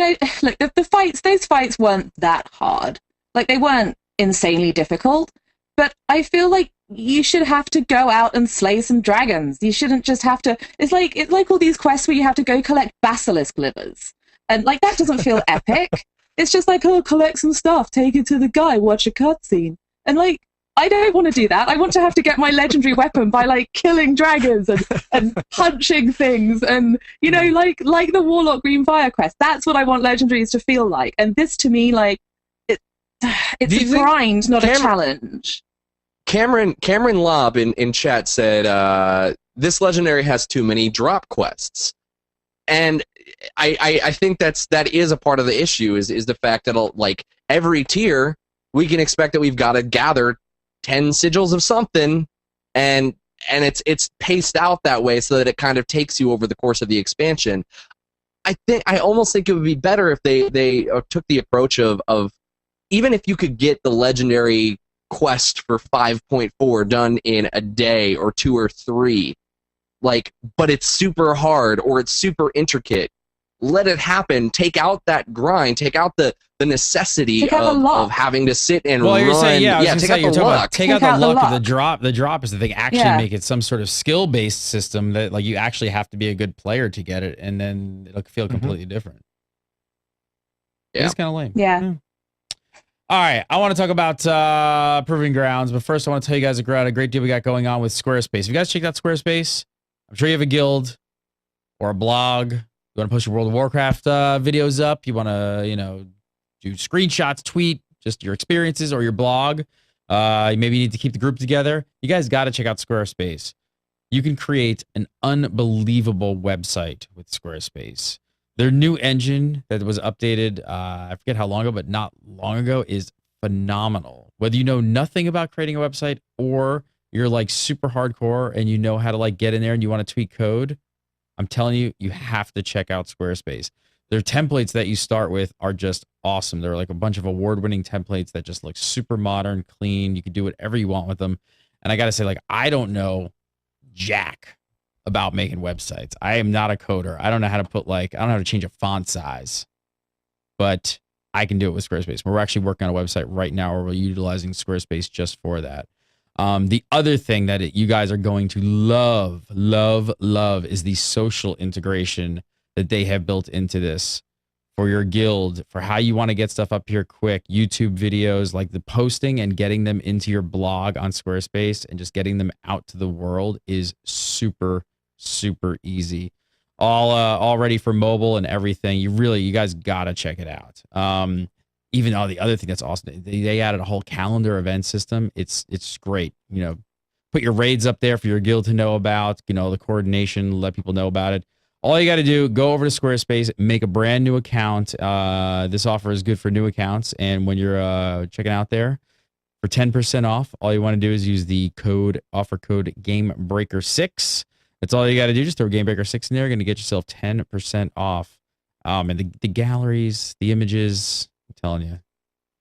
S3: look, those fights weren't that hard. Like, they weren't insanely difficult, but I feel like you should have to go out and slay some dragons. You shouldn't just have to. It's like all these quests where you have to go collect basilisk livers, and like, that doesn't feel epic. It's just like, oh, collect some stuff, take it to the guy, watch a cutscene, and like, I don't want to do that. I want to have to get my legendary weapon by like killing dragons and punching things, and like the Warlock Green Fire quest. That's what I want legendaries to feel like. And this, to me, like, it's a grind, not a challenge.
S5: Cameron Lobb in chat said this legendary has too many drop quests, and I think that is a part of the issue is the fact that like every tier we can expect that we've got to gather 10 sigils of something, and it's paced out that way so that it kind of takes you over the course of the expansion. I almost think it would be better if they took the approach of even if you could get the legendary quest for 5.4 done in a day or 2 or 3, like, but it's super hard or it's super intricate, let it happen. Take out that grind. Take out the necessity of having to sit and run.
S1: You're saying,
S5: take out the luck.
S1: Take out the luck of the drop. The drop is the thing. Actually make it some sort of skill-based system that, like, you actually have to be a good player to get it, and then it'll feel completely different.
S5: Yeah.
S1: It's kind of lame.
S3: Yeah.
S1: All right, I want to talk about Proving Grounds, but first I want to tell you guys about a great deal we got going on with Squarespace. If you guys checked out Squarespace, I'm sure you have a guild or a blog. You want to post your World of Warcraft videos up. You want to, do screenshots, tweet just your experiences or your blog. Maybe you need to keep the group together. You guys got to check out Squarespace. You can create an unbelievable website with Squarespace. Their new engine that was updated, I forget how long ago, but not long ago, is phenomenal. Whether you know nothing about creating a website or you're like super hardcore and you know how to like get in there and you want to tweak code, I'm telling you, you have to check out Squarespace. Their templates that you start with are just awesome. They're like a bunch of award-winning templates that just look super modern, clean. You can do whatever you want with them. And I got to say, like, I don't know jack about making websites. I am not a coder. I don't know how to I don't know how to change a font size, but I can do it with Squarespace. We're actually working on a website right now where we're utilizing Squarespace just for that. The other thing that you guys are going to love is the social integration that they have built into this for your guild, for how you want to get stuff up here quick. YouTube videos, like the posting and getting them into your blog on Squarespace and just getting them out to the world is super, super easy. All ready for mobile and everything. You guys gotta check it out. Even all the other thing that's awesome, they added a whole calendar event system. It's great. Put your raids up there for your guild to know about. The coordination, let people know about it. All you got to do, go over to Squarespace, make a brand new account. This offer is good for new accounts, and when you're checking out there for 10% off, all you want to do is use the offer code GameBreaker6. That's all you got to do. Just throw GameBreaker6 in there. You're going to get yourself 10% off. And the galleries, the images, I'm telling you,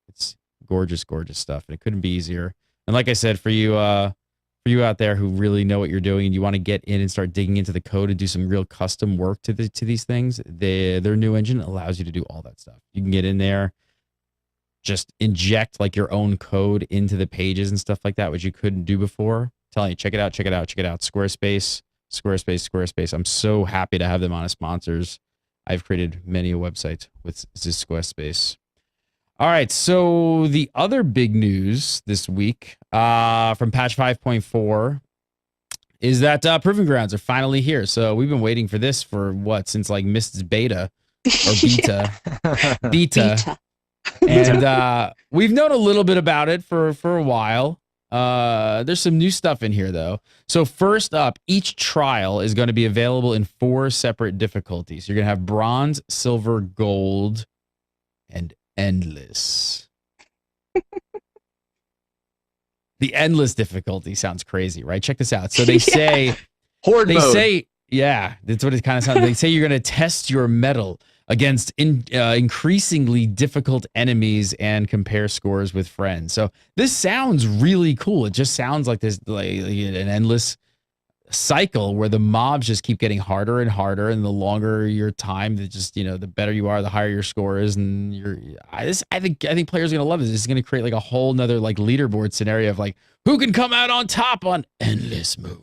S1: it's gorgeous, gorgeous stuff. And it couldn't be easier. And like I said, for you out there who really know what you're doing and you want to get in and start digging into the code and do some real custom work to these things, their new engine allows you to do all that stuff. You can get in there, just inject like your own code into the pages and stuff like that, which you couldn't do before. I'm telling you, check it out. Squarespace. I'm so happy to have them on as sponsors. I've created many a website with this Squarespace. All right, so the other big news this week from patch 5.4 is that Proving Grounds are finally here. So we've been waiting for this for since like Mist's beta or beta. Beta. And we've known a little bit about it for a while. There's some new stuff in here, though. So first up, each trial is going to be available in 4 separate difficulties. You're going to have bronze, silver, gold, and endless. The endless difficulty sounds crazy, right? Check this out. So they say
S5: Horde mode.
S1: Yeah, that's what it kind of sounds like. They say you're going to test your mettle against increasingly difficult enemies and compare scores with friends. So this sounds really cool. It just sounds like this like an endless cycle where the mobs just keep getting harder and harder, and the longer your time, the better you are, the higher your score is. And I think players are gonna love this. It's gonna create like a whole nother like leaderboard scenario of like who can come out on top on endless mode.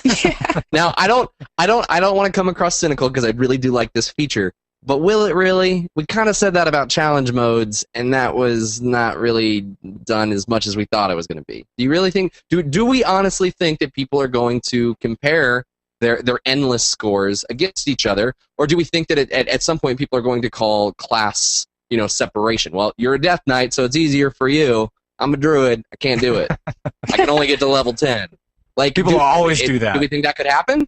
S3: Yeah.
S5: Now, I don't want to come across cynical because I really do like this feature, but will it really? We kind of said that about challenge modes, and that was not really done as much as we thought it was going to be. Do you really think? Do we honestly think that people are going to compare their endless scores against each other, or do we think that at some point people are going to call class separation? Well, you're a Death Knight, so it's easier for you. I'm a Druid. I can't do it. I can only get to level 10. Like
S4: people will always do that.
S5: Do we think that could happen?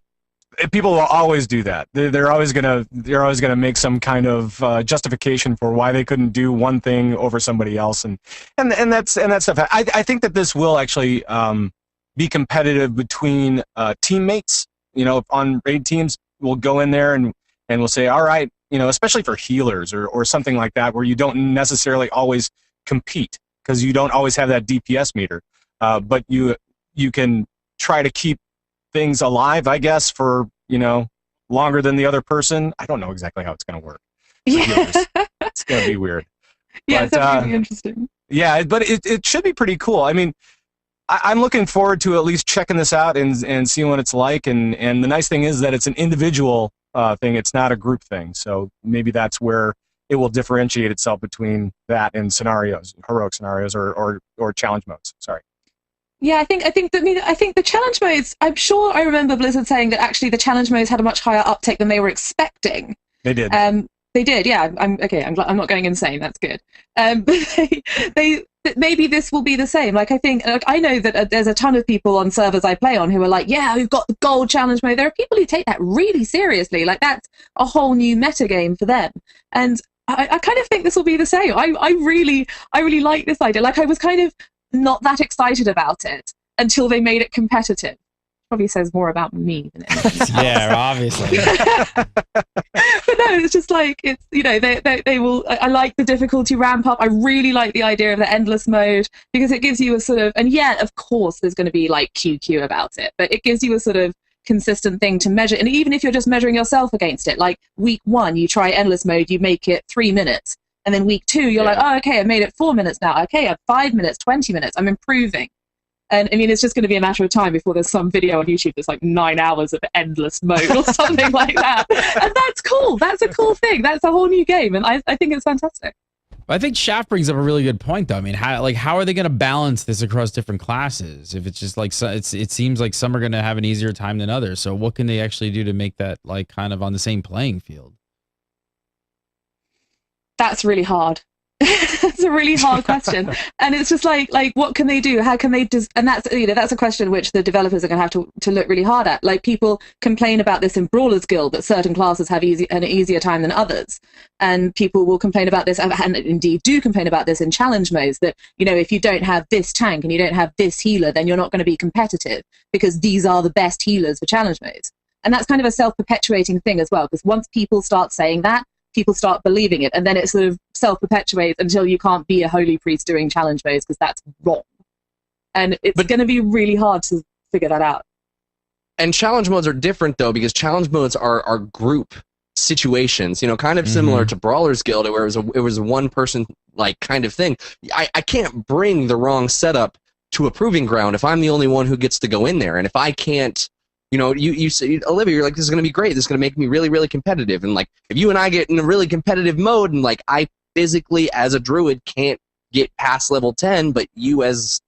S4: People will always do that. They're always gonna make some kind of justification for why they couldn't do one thing over somebody else, and that stuff. I think that this will actually be competitive between teammates. On raid teams, we'll go in there and we'll say, all right, especially for healers or something like that, where you don't necessarily always compete because you don't always have that DPS meter, but you can try to keep things alive, I guess, for longer than the other person. I don't know exactly how it's going to work.
S3: Yeah.
S4: It's going to be weird.
S3: Yeah,
S4: but,
S3: it's really interesting.
S4: Yeah, but it should be pretty cool. I mean, I'm looking forward to at least checking this out and seeing what it's like. And the nice thing is that it's an individual thing. It's not a group thing. So maybe that's where it will differentiate itself between that and scenarios, heroic scenarios or challenge modes. Sorry.
S3: Yeah, I think the challenge modes, I'm sure I remember Blizzard saying that actually the challenge modes had a much higher uptake than they were expecting.
S4: They did.
S3: They did, yeah. I'm not going insane. That's good. But maybe this will be the same. I know that there's a ton of people on servers I play on who are like, yeah, we've got the gold challenge mode. There are people who take that really seriously. Like that's a whole new meta game for them. And I kind of think this will be the same. I really like this idea. Like I was kind of not that excited about it until they made it competitive. Probably says more about me than anything else.
S1: Yeah, obviously.
S3: But no, it's just like it's they will. I like the difficulty ramp up. I really like the idea of the endless mode because it gives you a sort of, and yeah, of course there's going to be like QQ about it, but it gives you a sort of consistent thing to measure. And even if you're just measuring yourself against it, like week 1 you try endless mode, you make it 3 minutes. And then week 2, you're like, oh, okay, I made it 4 minutes now. Okay, I have 5 minutes, 20 minutes. I'm improving. And I mean, it's just going to be a matter of time before there's some video on YouTube that's like 9 hours of endless mode or something like that. And that's cool. That's a cool thing. That's a whole new game. And I think it's fantastic.
S1: I think Shaft brings up a really good point, though. I mean, how are they going to balance this across different classes? If it's just like, it seems like some are going to have an easier time than others. So what can they actually do to make that like kind of on the same playing field?
S3: That's really hard. It's a really hard question, and it's just like what can they do? How can they and that's that's a question which the developers are going to have to look really hard at. Like, people complain about this in Brawlers Guild, that certain classes have an easier time than others, and people will complain about this, and indeed do complain about this in challenge modes, that if you don't have this tank and you don't have this healer, then you're not going to be competitive because these are the best healers for challenge modes. And that's kind of a self-perpetuating thing as well, because once people start saying that, people start believing it, and then it sort of self-perpetuates until you can't be a holy priest doing challenge modes, because that's wrong. And it's going to be really hard to figure that out.
S5: And challenge modes are different, though, because challenge modes are group situations, kind of similar to Brawlers Guild, where it was a one-person like kind of thing. I can't bring the wrong setup to a proving ground if I'm the only one who gets to go in there, and if I can't. You say, Olivia, you're like, this is going to be great. This is going to make me really, really competitive. And, like, if you and I get in a really competitive mode and, like, I physically, as a druid, can't get past level 10, but you as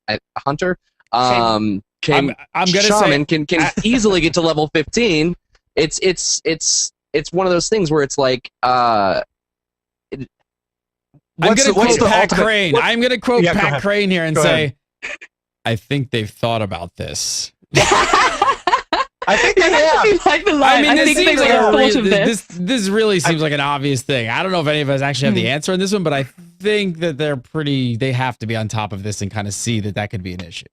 S5: a hunter
S1: I'm gonna
S5: shaman can easily get to level 15, it's one of those things where it's like,
S1: I'm going to quote Pat Crane. I'm going to quote Pat Crane here and say, I think they've thought about this.
S4: I think they have.
S3: Like the line.
S1: I mean,
S3: this
S1: really seems like an obvious thing. I don't know if any of us actually have the answer on this one, but I think that they have to be on top of this and kind of see that could be an issue.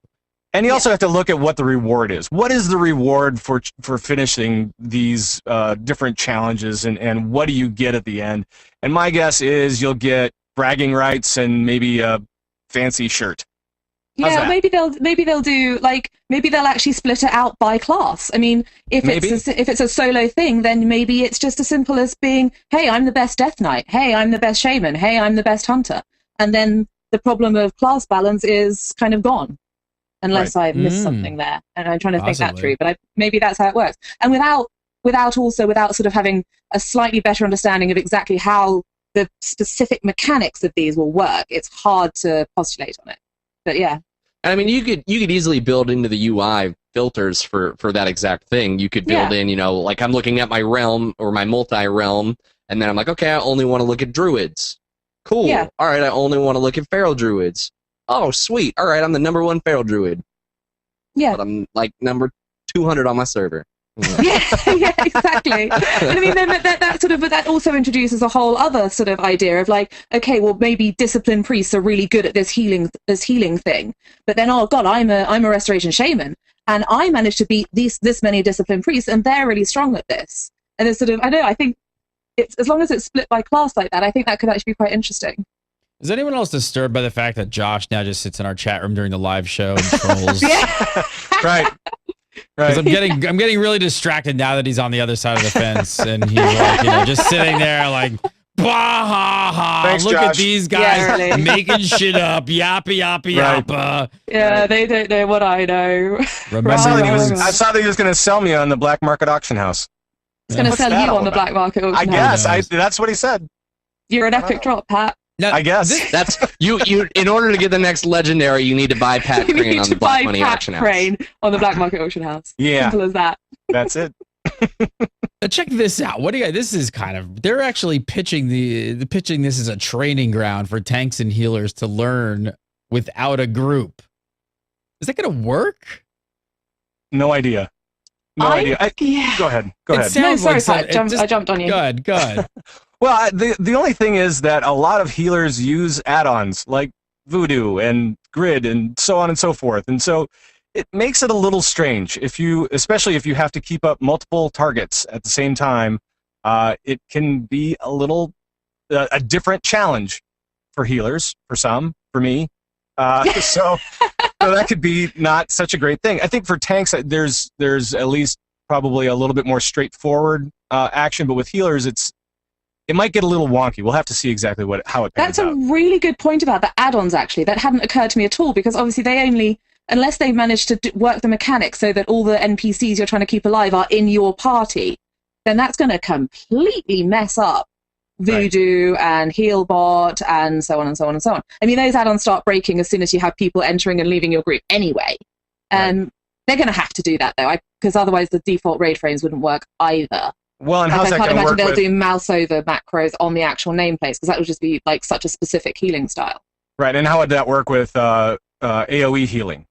S4: And you also have to look at what the reward is. What is the reward for finishing these different challenges, and what do you get at the end? And my guess is you'll get bragging rights and maybe a fancy shirt.
S3: Yeah, maybe they'll do maybe they'll actually split it out by class. I mean, if it's a solo thing, then maybe it's just as simple as being, hey, I'm the best Death Knight, hey, I'm the best Shaman, hey, I'm the best Hunter, and then the problem of class balance is kind of gone, unless I missed something there, and I'm trying to think that through. But maybe that's how it works, and without sort of having a slightly better understanding of exactly how the specific mechanics of these will work, it's hard to postulate on it. But yeah.
S5: I mean, you could easily build into the UI filters for that exact thing. You could build in, like, I'm looking at my realm or my multi-realm, and then I'm like, okay, I only want to look at druids. Cool. Yeah. All right, I only want to look at feral druids. Oh, sweet. All right, I'm the #1 feral druid.
S3: Yeah.
S5: But I'm like number 200 on my server.
S3: Yeah, exactly. And I mean, then that also introduces a whole other sort of idea of like, okay, well, maybe disciplined priests are really good at this healing thing, but then, oh god, I'm a restoration shaman, and I managed to beat this many disciplined priests, and they're really strong at this. And it's sort of, I think it's, as long as it's split by class like that, I think that could actually be quite interesting.
S1: Is anyone else disturbed by the fact that Josh now just sits in our chat room during the live show and trolls?
S4: Right.
S1: Because I'm getting really distracted now that he's on the other side of the fence, and he's like, just sitting there like, bah ha ha.
S4: Thanks,
S1: look
S4: Josh.
S1: At these guys making shit up, yappa yappa yappa.
S3: Yeah, they don't know what I know.
S4: I saw that he was going to sell me on the black market auction house.
S3: He's going to sell you on the black market auction house.
S4: I guess that's what he said.
S3: You're an epic drop, Pat.
S1: Now,
S4: I guess
S5: that's you. In order to get the next legendary, you need to buy Pat Crane on the Black Money Auction House.
S3: Crane on the Black Market Auction House.
S4: Yeah,
S3: simple as that.
S4: That's it.
S1: Check this out. What do you? This is kind of. They're actually pitching pitching this as a training ground for tanks and healers to learn without a group. Is that going to work?
S4: No idea. No idea. Go ahead. Go ahead.
S3: No, sorry, Pat. I jumped on you.
S1: Go ahead.
S4: Well, the only thing is that a lot of healers use add-ons like Voodoo and Grid and so on and so forth, and so it makes it a little strange especially if you have to keep up multiple targets at the same time. It can be a different challenge for healers, for some, for me. So that could be not such a great thing. I think for tanks, there's at least probably a little bit more straightforward action, but with healers, it's it might get a little wonky. We'll have to see exactly how it pans
S3: That's a
S4: out.
S3: really good point about the add-ons, actually. That hadn't occurred to me at all, because obviously they only, unless they manage to work the mechanics so that all the NPCs you're trying to keep alive are in your party, then that's going to completely mess up Voodoo and Healbot and so on and so on and so on. I mean, those add-ons start breaking as soon as you have people entering and leaving your group anyway. They're going to have to do that, though, because otherwise the default raid frames wouldn't work either.
S4: Well, and how's that going to work?
S3: I can't imagine they'll do mouse over macros on the actual nameplates, because that would just be like such a specific healing style.
S4: Right, and how would that work with AoE healing?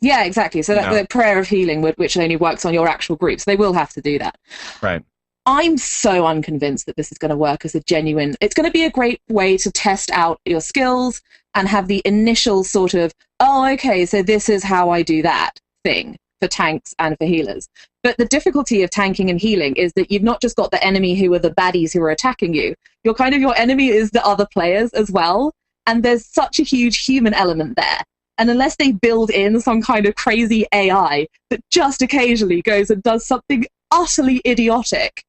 S3: Yeah, exactly. So that the prayer of healing, which only works on your actual group, so they will have to do that.
S4: Right.
S3: I'm so unconvinced that this is going to work as a genuine... It's going to be a great way to test out your skills and have the initial sort of, oh, okay, so this is how I do that thing for tanks and for healers. But the difficulty of tanking and healing is that you've not just got the enemy who are the baddies who are attacking you. Your enemy is the other players as well. And there's such a huge human element there. And unless they build in some kind of crazy AI that just occasionally goes and does something utterly idiotic,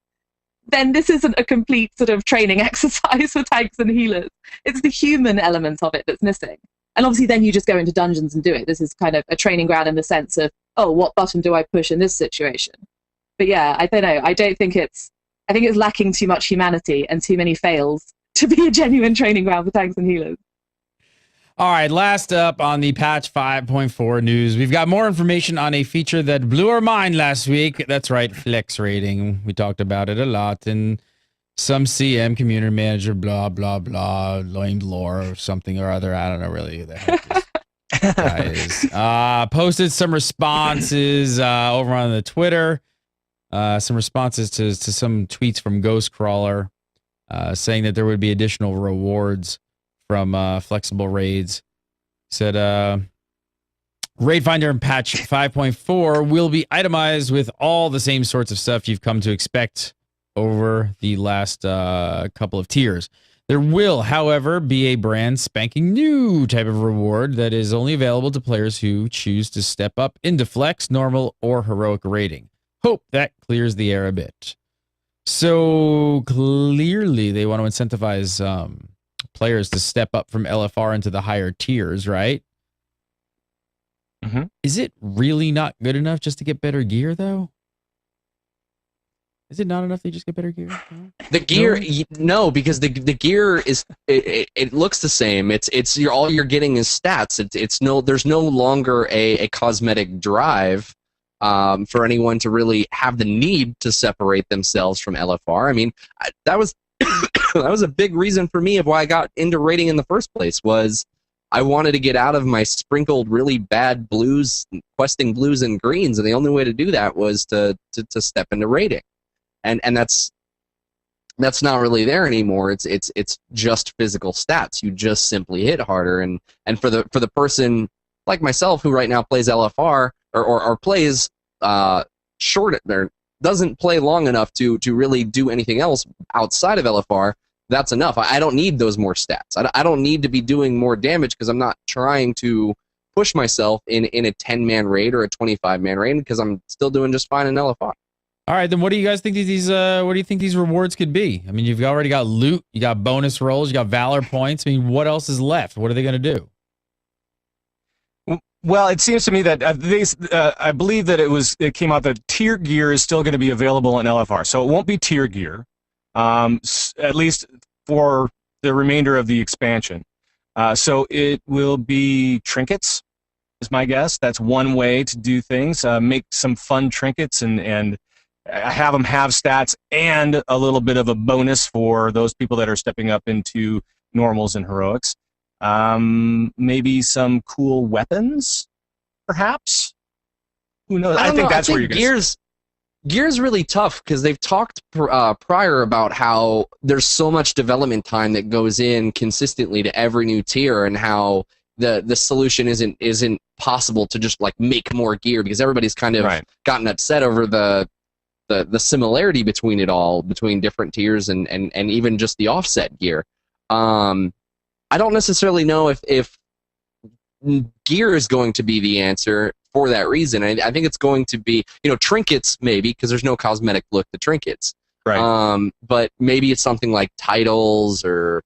S3: then this isn't a complete sort of training exercise for tanks and healers. It's the human element of it that's missing. And obviously then you just go into dungeons and do it. This is kind of a training ground in the sense of, oh, what button do I push in this situation? But yeah, I don't know. I think it's lacking too much humanity and too many fails to be a genuine training ground for tanks and healers.
S1: All right, last up on the patch 5.4 news, we've got more information on a feature that blew our mind last week. That's right, flex rating. We talked about it a lot, and some CM, community manager, blah, blah, blah, named Laura or something or other. I don't know really who the heck this guy is. Posted some responses over on the Twitter, some responses to some tweets from Ghostcrawler saying that there would be additional rewards from flexible raids. Said Raid Finder in patch 5.4 will be itemized with all the same sorts of stuff you've come to expect over the last couple of tiers. There will, however, be a brand spanking new type of reward that is only available to players who choose to step up into flex, normal, or heroic rating. Hope that clears the air a bit. So clearly they want to incentivize players to step up from LFR into the higher tiers, right?
S4: Mm-hmm.
S1: Is it really not good enough just to get better gear, though? Is it not enough they just get better gear? No?
S5: The gear, no, because the gear is it looks the same. All you're getting is stats. There's no longer a cosmetic drive for anyone to really have the need to separate themselves from LFR. I mean, that was that was a big reason for me of why I got into raiding in the first place. Was I wanted to get out of my sprinkled really bad blues, questing blues and greens, and the only way to do that was to step into raiding. And that's not really there anymore. It's just physical stats. You just simply hit harder. And for the person like myself who right now plays LFR or plays short there, doesn't play long enough to really do anything else outside of LFR, that's enough. I don't need those more stats. I don't need to be doing more damage because I'm not trying to push myself in a 10-man raid or a 25-man raid because I'm still doing just fine in LFR. All
S1: right, then what do you guys think what do you think these rewards could be? I mean, you've already got loot, you got bonus rolls, you got valor points. I mean, what else is left? What are they going to do?
S4: Well, it seems to me that I believe that it came out that tier gear is still going to be available in LFR, so it won't be tier gear, at least for the remainder of the expansion. So it will be trinkets, is my guess. That's one way to do things. Make some fun trinkets and have them have stats and a little bit of a bonus for those people that are stepping up into normals and heroics. Maybe some cool weapons, perhaps. Who knows? I think that's where you're going to.
S5: Gear's really tough because they've talked prior about how there's so much development time that goes in consistently to every new tier, and how the solution isn't possible to just like make more gear because everybody's kind of gotten upset over the similarity between it all, between different tiers and even just the offset gear. I don't necessarily know if gear is going to be the answer for that reason. I think it's going to be, trinkets maybe, because there's no cosmetic look to trinkets.
S4: Right.
S5: But maybe it's something like titles or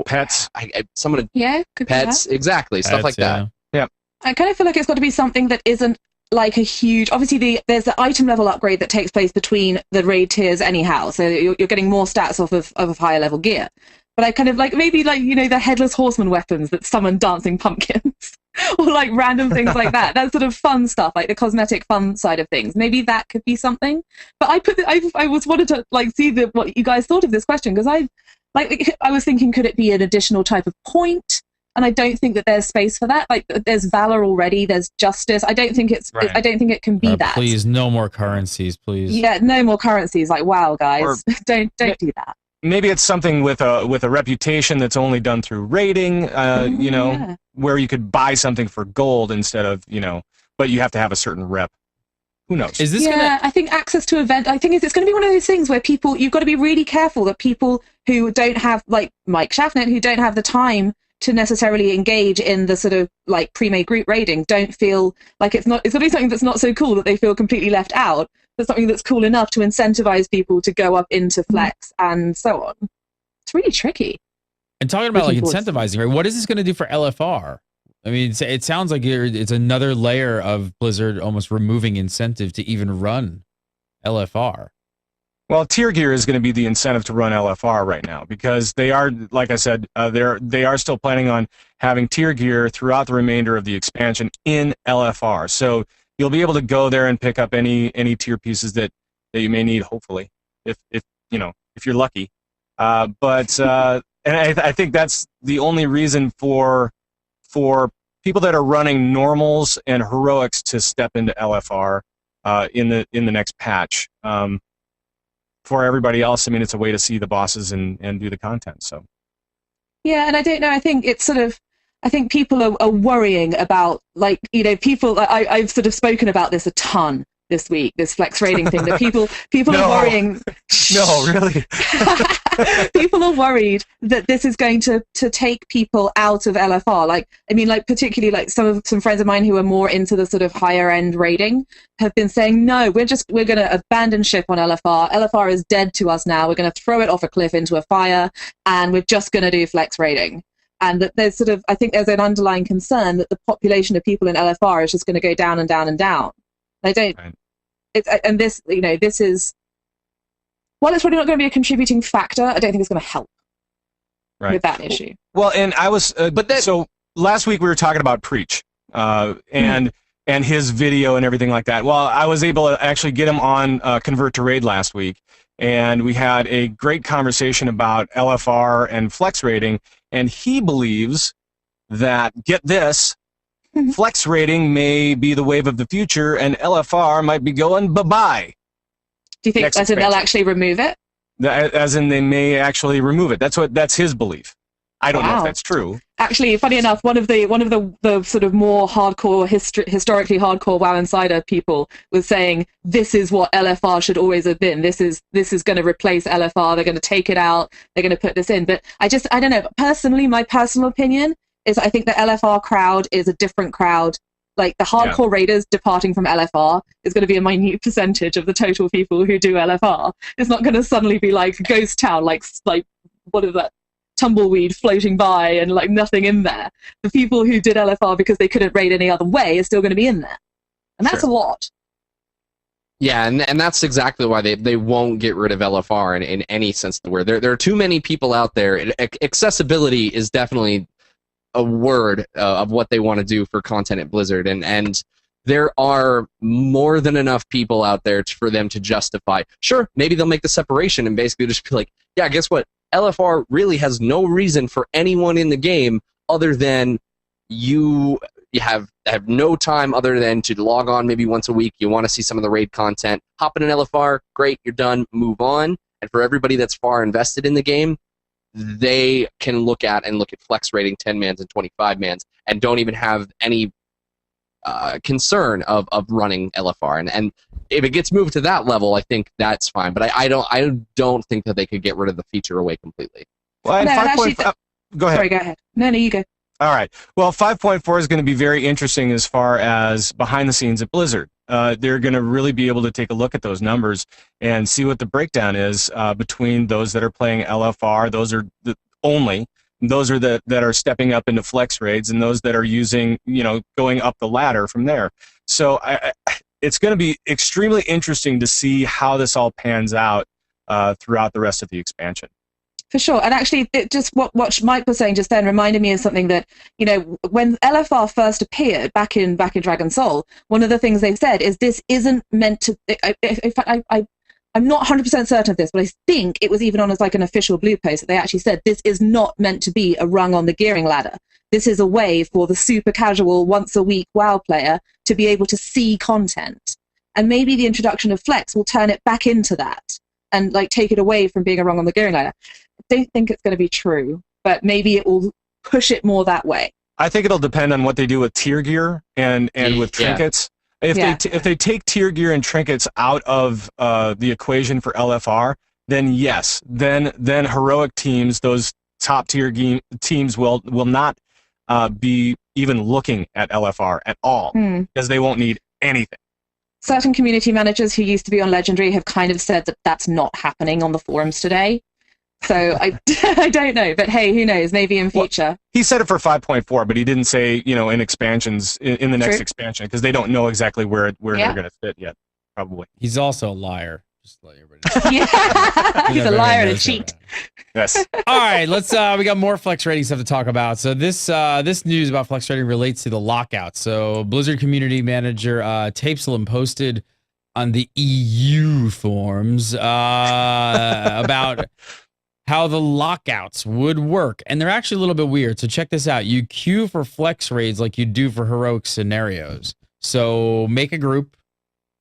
S4: pets.
S5: Someone
S3: could
S5: pets, exactly, stuff like that.
S4: Yeah.
S3: I kind of feel like it's got to be something that isn't like a huge. Obviously, there's the item level upgrade that takes place between the raid tiers anyhow, so you're getting more stats off of higher level gear. But I kind of like maybe like the headless horseman weapons that summon dancing pumpkins, or like random things like that. That sort of fun stuff, like the cosmetic fun side of things. Maybe that could be something. But I was wanted to like see what you guys thought of this question, because I was thinking, could it be an additional type of point? And I don't think that there's space for that. Like, there's valor already. There's justice. I don't think I don't think it can be that.
S1: Please, no more currencies, please.
S3: Yeah, no more currencies. Like, wow, guys,
S4: Or
S3: don't do that.
S4: Maybe it's something with a reputation that's only done through rating. Where you could buy something for gold instead of but you have to have a certain rep. Who knows?
S1: Is this
S3: I think access to event. I think it's going to be one of those things where you've got to be really careful that people who don't have, like Mike Schaffnet, who don't have the time to necessarily engage in the sort of like pre-made group raiding, don't feel like it's going to be something that's not so cool that they feel completely left out, but something that's cool enough to incentivize people to go up into Flex and so on. It's really tricky.
S1: And talking about like incentivizing, right? What is this going to do for LFR? I mean, it sounds like it's another layer of Blizzard almost removing incentive to even run LFR.
S4: Well, tier gear is going to be the incentive to run LFR right now, because they are, like I said, they are still planning on having tier gear throughout the remainder of the expansion in LFR. So you'll be able to go there and pick up any tier pieces that you may need, hopefully, if you're lucky. And I think that's the only reason for people that are running normals and heroics to step into LFR in the next patch. For everybody else, I mean, it's a way to see the bosses and do the content. So
S3: yeah, and I don't know. I think it's sort of. I think people are worrying about, like, people. I've sort of spoken about this a ton this week, this flex rating thing, that people are worrying.
S4: No, really.
S3: People are worried that this is going to take people out of LFR. Like, I mean, like, particularly like some friends of mine who are more into the sort of higher end raiding have been saying, no, we're going to abandon ship on LFR. LFR is dead to us now. We're going to throw it off a cliff into a fire, and we're just going to do flex raiding. And that there's sort of, I think there's an underlying concern that the population of people in LFR is just going to go down and down and down. They don't. Right. And this, this is. Well, it's probably not going to be a contributing factor. I don't think it's going to help with that issue.
S4: Well, and I was, so last week we were talking about Preach and his video and everything like that. Well, I was able to actually get him on Convert to Raid last week, and we had a great conversation about LFR and flex rating, and he believes that, get this, flex rating may be the wave of the future, and LFR might be going bye-bye.
S3: Do you think as in they'll actually remove it?
S4: As in they may actually remove it. That's his belief. I don't know if that's true.
S3: Actually, funny enough, one of the sort of more hardcore historically hardcore WoW Insider people was saying this is what LFR should always have been. This is going to replace LFR. They're going to take it out. They're going to put this in. But I don't know. Personally, my personal opinion is I think the LFR crowd is a different crowd. Like, the hardcore raiders departing from LFR is going to be a minute percentage of the total people who do LFR. It's not going to suddenly be like Ghost Town, like what is that, tumbleweed floating by and like nothing in there. The people who did LFR because they couldn't raid any other way are still going to be in there, and that's a lot.
S5: Yeah, and that's exactly why they won't get rid of LFR in any sense of the word. There are too many people out there. Accessibility is definitely a word of what they want to do for content at Blizzard, and there are more than enough people out there for them to justify. Sure, maybe they'll make the separation and basically just be like, yeah, guess what? LFR really has no reason for anyone in the game other than you have no time other than to log on maybe once a week. You want to see some of the raid content. Hop in an LFR, great, you're done, move on. And for everybody that's far invested in the game, they can look at flex rating 10-mans and 25-mans and don't even have any concern of running LFR. And if it gets moved to that level, I think that's fine. But I don't think that they could get rid of the feature away completely.
S4: Well, go ahead.
S3: Sorry, go ahead. No, you go.
S4: All right. Well, 5.4 is going to be very interesting as far as behind the scenes at Blizzard. they're going to really be able to take a look at those numbers and see what the breakdown is between those that are playing LFR, those are those are that are stepping up into flex raids, and those that are using, going up the ladder from there. So it's going to be extremely interesting to see how this all pans out throughout the rest of the expansion.
S3: For sure. And actually, what Mike was saying just then reminded me of something that, when LFR first appeared back in Dragon Soul, one of the things they said is this isn't meant to, I'm not 100% certain of this, but I think it was even on as like an official blue post that they actually said this is not meant to be a rung on the gearing ladder. This is a way for the super casual once a week WoW player to be able to see content. And maybe the introduction of Flex will turn it back into that and like take it away from being a rung on the gearing ladder. I don't think it's going to be true, but maybe it will push it more that way.
S4: I think it'll depend on what they do with tier gear and with trinkets. If they take tier gear and trinkets out of the equation for LFR, then yes, then heroic teams, those top tier teams will not be even looking at LFR at all because they won't need anything.
S3: Certain community managers who used to be on Legendary have kind of said that that's not happening on the forums today. So I don't know, but hey, who knows? Maybe in future.
S4: Well, he said it for 5.4, but he didn't say, in expansions in the next expansion because they don't know exactly where they're going to fit yet. Probably.
S1: He's also a liar. Just to let everybody know.
S3: Yeah, he's a liar and a cheat.
S4: Yes.
S1: All right, let's. We got more flex rating stuff to talk about. So this news about flex rating relates to the lockout. So Blizzard community manager Tapeslim posted on the EU forums about how the lockouts would work, and they're actually a little bit weird. So check this out: you queue for flex raids like you do for heroic scenarios. So make a group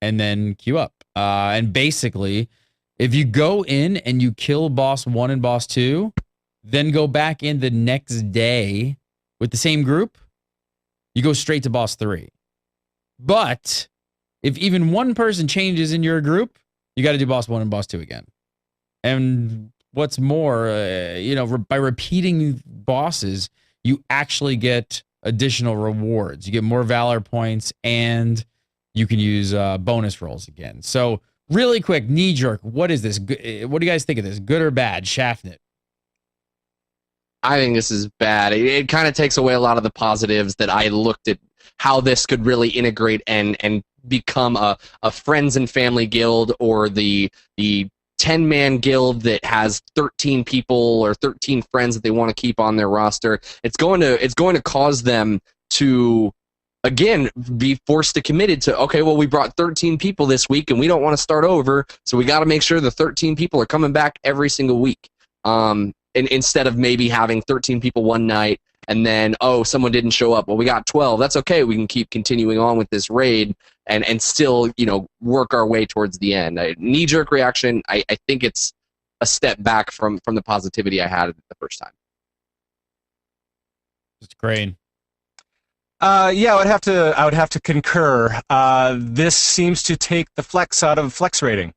S1: and then queue up. And basically, if you go in and you kill boss 1 and boss 2, then go back in the next day with the same group, you go straight to boss 3. But if even one person changes in your group, you got to do boss 1 and boss 2 again. And what's more, by repeating bosses, you actually get additional rewards. You get more valor points, and you can use bonus rolls again. So really quick, knee jerk, what is this? What do you guys think of this? Good or bad? Shaftnit.
S5: I think this is bad. It kind of takes away a lot of the positives that I looked at how this could really integrate and become a friends and family guild, or the 10-man guild that has 13 people or 13 friends that they want to keep on their roster. It's going to cause them to, again, be forced to committed to, okay, well, we brought 13 people this week and we don't want to start over, so we got to make sure the 13 people are coming back every single week. And instead of maybe having 13 people one night and then, someone didn't show up, well, we got 12. That's okay. We can keep continuing on with this raid and still, work our way towards the end. Knee-jerk reaction, I think it's a step back from the positivity I had the first time.
S1: It's great.
S4: I would have to concur. This seems to take the flex out of flex rating.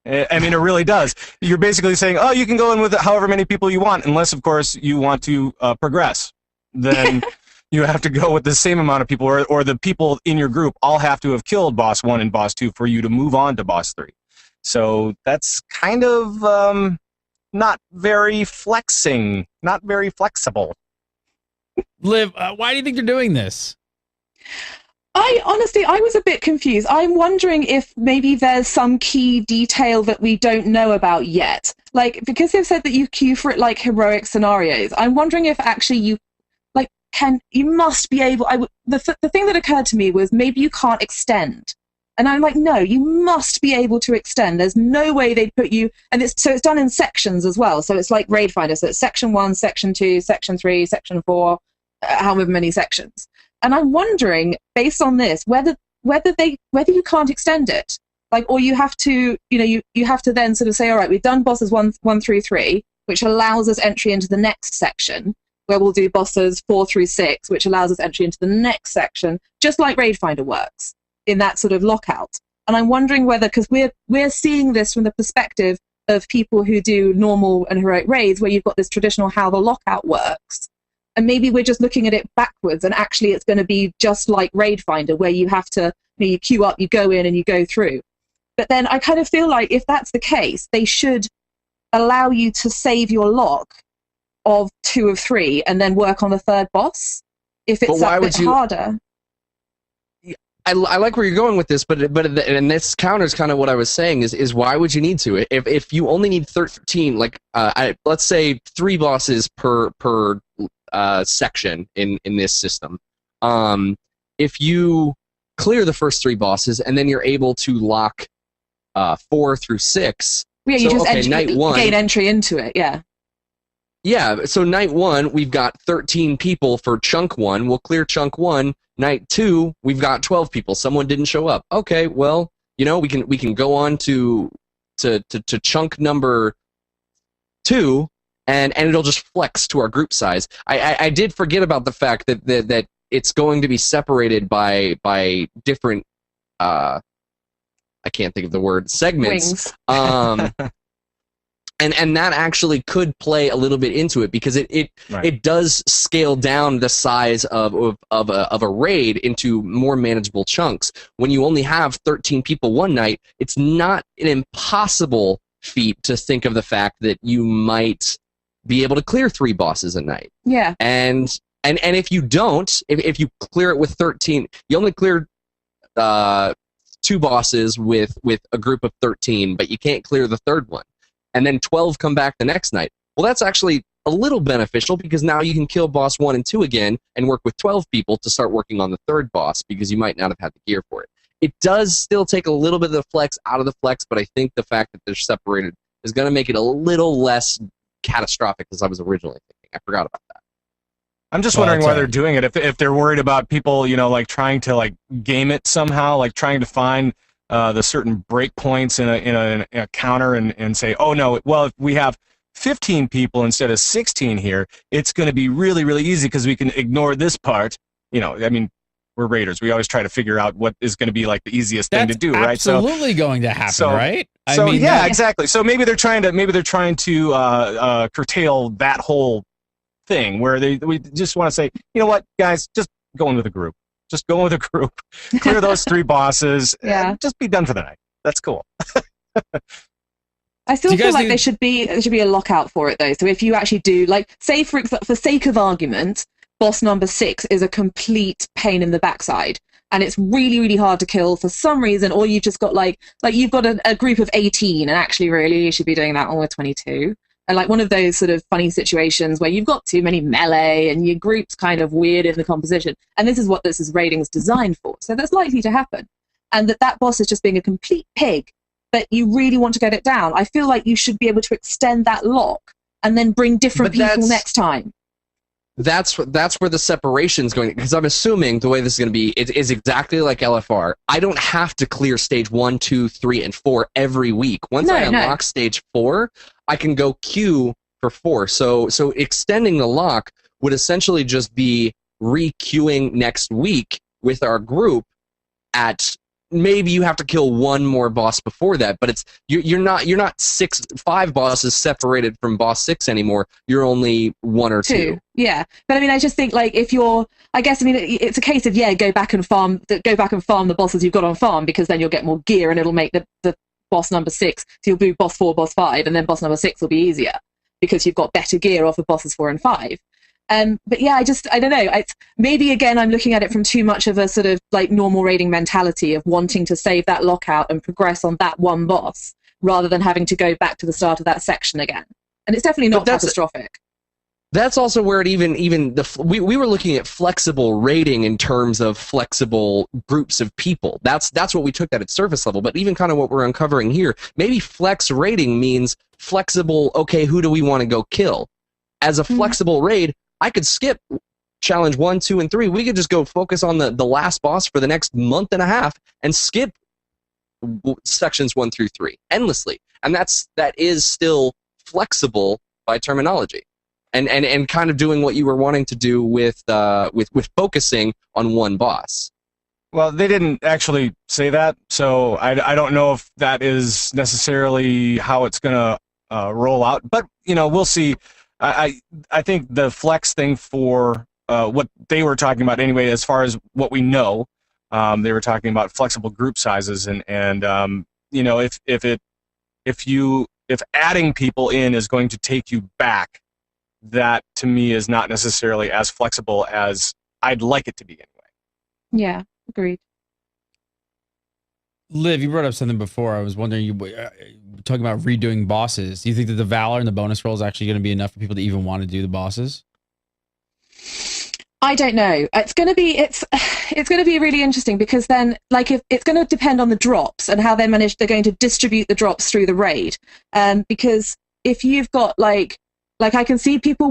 S4: I mean, it really does. You're basically saying, you can go in with however many people you want, unless, of course, you want to progress. Then you have to go with the same amount of people, or the people in your group all have to have killed boss 1 and boss 2 for you to move on to boss 3. So that's kind of not very flexing, not very flexible.
S1: Liv, why do you think they're doing this?
S3: I was a bit confused. I'm wondering if maybe there's some key detail that we don't know about yet. Like, because they've said that you queue for it like heroic scenarios, I'm wondering if actually you must be able, the thing that occurred to me was maybe you can't extend. And I'm like, no, you must be able to extend. There's no way they'd put you, and it's done in sections as well. So it's like Raid Finder. So it's section 1, section 2, section 3, section 4, however many sections. And I'm wondering, based on this, whether you can't extend it, or you have to, you have to then sort of say, all right, we've done bosses 1 through 3, which allows us entry into the next section, where we'll do bosses 4 through 6, which allows us entry into the next section, just like Raid Finder works in that sort of lockout. And I'm wondering whether, because we're seeing this from the perspective of people who do normal and heroic raids, where you've got this traditional how the lockout works. And maybe we're just looking at it backwards, and actually it's going to be just like Raid Finder, where you have to, you queue up, you go in and you go through. But then I kind of feel like if that's the case, they should allow you to save your lock of 2 of 3 and then work on the third boss if it's a bit harder.
S5: I like where you're going with this, but and this counters kind of what I was saying is why would you need to? If you only need 13, like let's say 3 bosses per section in this system, if you clear the first 3 bosses and then you're able to lock 4 through 6.
S3: Yeah, you
S5: so,
S3: just
S5: night 1,
S3: gain entry into it. Yeah.
S5: Yeah, so night 1, we've got 13 people for chunk 1. We'll clear chunk 1. Night 2, we've got 12 people. Someone didn't show up. Okay, well, we can go on to chunk number 2, and it'll just flex to our group size. I did forget about the fact that it's going to be separated by different I can't think of the word, segments.
S3: Wings.
S5: And that actually could play a little bit into it because it does scale down the size of a raid into more manageable chunks. When you only have 13 people one night, it's not an impossible feat to think of the fact that you might be able to clear 3 bosses a night.
S3: Yeah.
S5: And if you don't, if you clear it with 13, you only clear 2 bosses with a group of 13, but you can't clear the third one. And then 12 come back the next night. Well, that's actually a little beneficial because now you can kill boss 1 and 2 again and work with 12 people to start working on the third boss because you might not have had the gear for it. It does still take a little bit of the flex out of the flex, but I think the fact that they're separated is going to make it a little less catastrophic as I was originally thinking. I forgot about that.
S4: I'm just wondering why they're doing it. If they're worried about people, like trying to game it somehow, like trying to find the certain breakpoints in a counter and say, oh no, well if we have 15 people instead of 16 here, it's going to be really, really easy because we can ignore this part. I mean, we're raiders. We always try to figure out what is going to be the easiest thing to do, right?
S1: Absolutely going to happen, right?
S4: Yeah, exactly. So maybe they're trying to curtail that whole thing where we just want to say, you know what, guys, just go in with a group. Just go with a group, clear those 3 bosses, and just be done for the night. That's cool.
S3: I still feel like there should be a lockout for it though. So if you actually do, say for sake of argument, boss number 6 is a complete pain in the backside, and it's really, really hard to kill for some reason, or you've just got you've got a group of 18, and actually really you should be doing that on with 22. And one of those sort of funny situations where you've got too many melee and your group's kind of weird in the composition. And this is what this raiding is designed for. So that's likely to happen. And that boss is just being a complete pig, but you really want to get it down. I feel like you should be able to extend that lock and then bring different people next time.
S5: That's where the separation is going, because I'm assuming the way this is going to be is exactly like LFR. I don't have to clear stage 1, 2, 3, and 4 every week. Once I unlock stage 4, I can go queue for 4. So extending the lock would essentially just be re-queuing next week with our group at maybe you have to kill 1 more boss before that, but you're not 5 bosses separated from boss 6 anymore. You're only 1 or 2.
S3: Yeah, but I mean, I just think it's a case of go back and farm the bosses you've got on farm, because then you'll get more gear and it'll make the boss number 6. So you'll do boss 4, boss 5, and then boss number 6 will be easier because you've got better gear off of bosses 4 and 5. But yeah, I don't know. Maybe again, I'm looking at it from too much of a sort of normal raiding mentality of wanting to save that lockout and progress on that one boss rather than having to go back to the start of that section again. And it's definitely not catastrophic.
S5: That's also where we were looking at flexible raiding in terms of flexible groups of people. That's what we took that at surface level. But even kind of what we're uncovering here, maybe flex raiding means flexible. Okay, who do we want to go kill? As a flexible raid, I could skip challenge 1, 2, and 3. We could just go focus on the last boss for the next month and a half and skip sections 1 through 3 endlessly. And that is still flexible by terminology. And kind of doing what you were wanting to do with focusing on one boss.
S4: Well, they didn't actually say that, so I don't know if that is necessarily how it's going to roll out. But we'll see. I think the flex thing for what they were talking about anyway, as far as what we know, They were talking about flexible group sizes, and you know, if adding people in is going to take you back, that to me is not necessarily as flexible as I'd like it to be anyway.
S3: Yeah, agreed.
S1: Liv, you brought up something before. I was wondering, you talking about redoing bosses. Do you think that the Valor and the bonus roll is actually going to be enough for people to even want to do the bosses?
S3: I don't know. It's going to be really interesting, because then, like, if it's going to depend on the drops and how they're going to distribute the drops through the raid. Because if you've got like I can see people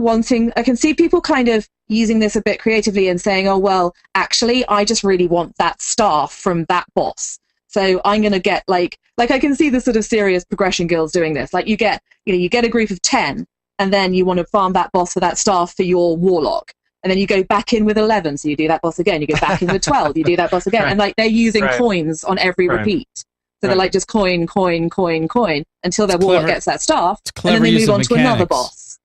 S3: kind of using this a bit creatively and saying, oh, well, actually, I just really want that staff from that boss. So I'm going to get like I can see the sort of serious progression guilds doing this. Like you get a group of 10, and then you want to farm that boss for that staff for your warlock. And then you go back in with 11, so you do that boss again. You go back in with 12, you do that boss again.
S4: Right.
S3: And like they're using
S4: Right.
S3: coins on every
S4: Right.
S3: repeat. So they're like just coin until their warlock gets that staff, and then they move on to another boss.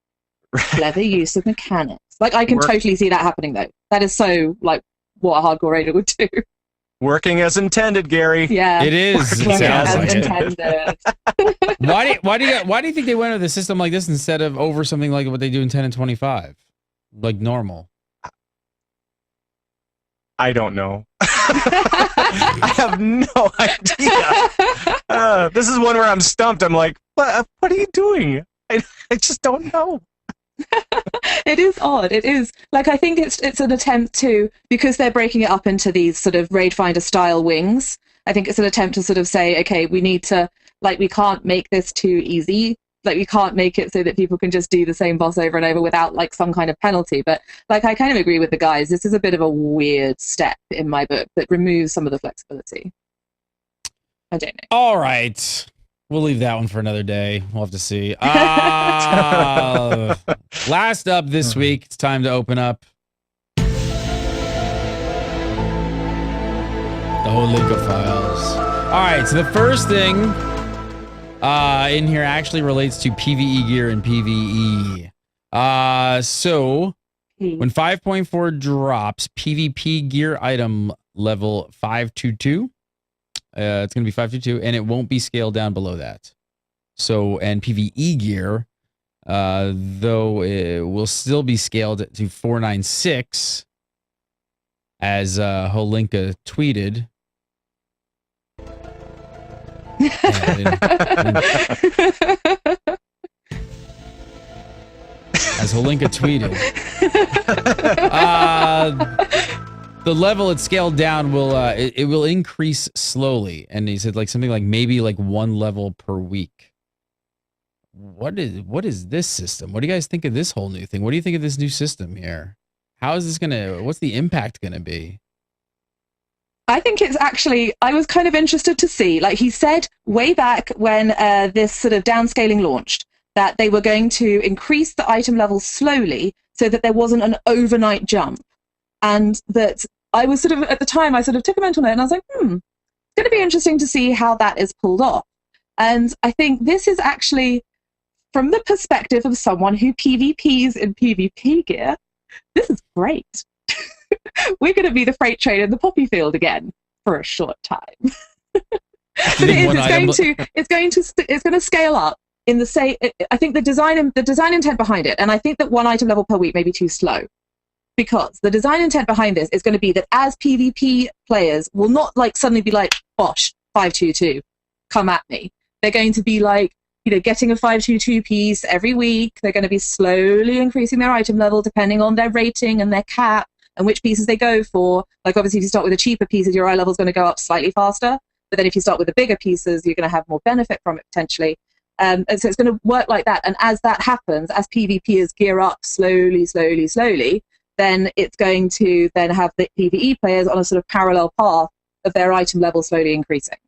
S3: Clever use of mechanics. Like I can totally see that happening though. That is so like what a hardcore raider would do.
S4: Working as intended, Gary.
S3: Yeah,
S1: It is. It
S3: Working
S1: sounds
S3: as
S1: like it.
S3: intended.
S1: Why do you think they went with a system like this instead of over something like what they do in 10 and 25, like normal?
S4: I don't know. I have no idea. This is one where I'm stumped. I'm like, what are you doing? I just don't know.
S3: It is odd. It is like I think it's an attempt to, because they're breaking it up into these sort of raid finder style wings. I think it's an attempt to sort of say, okay, we need to, like, we can't make this too easy. Like we can't make it so that people can just do the same boss over and over without like some kind of penalty. But like I kind of agree with the guys. This is a bit of a weird step in my book that removes some of the flexibility. I don't know.
S1: All right. We'll leave that one for another day. We'll have to see. Last up this week, it's time to open up the whole Lockout files. All right, so the first thing in here actually relates to PvE gear and PvE. So when 5.4 drops, PvP gear item level 522. It's going to be 522, and it won't be scaled down below that. So, and PvE gear, though it will still be scaled to 496, as Holinka tweeted. As Holinka tweeted. The level it's scaled down will it will increase slowly, and he said like something like maybe like one level per week. What is this system? What do you guys think of this whole new thing? What do you think of this new system here? How is this what's the impact gonna be?
S3: I think it's actually, I was kind of interested to see, like he said way back when this sort of downscaling launched, that they were going to increase the item level slowly so that there wasn't an overnight jump. And that I was sort of, at the time, I sort of took a mental note and I was like, it's going to be interesting to see how that is pulled off. And I think this is actually, from the perspective of someone who PvPs in PvP gear, this is great. We're going to be the freight train in the poppy field again for a short time. But it's going to scale up in the say. I think the design intent behind it, and I think that one item level per week may be too slow. Because the design intent behind this is going to be that as PvP players will not like suddenly be like, bosh, 522, come at me. They're going to be like, getting a 522 piece every week. They're going to be slowly increasing their item level depending on their rating and their cap and which pieces they go for. Like obviously if you start with the cheaper pieces, your eye level is going to go up slightly faster. But then if you start with the bigger pieces, you're going to have more benefit from it potentially. And so it's going to work like that. And as that happens, as PvPers gear up slowly, then it's going to then have the PvE players on a sort of parallel path of their item level slowly increasing.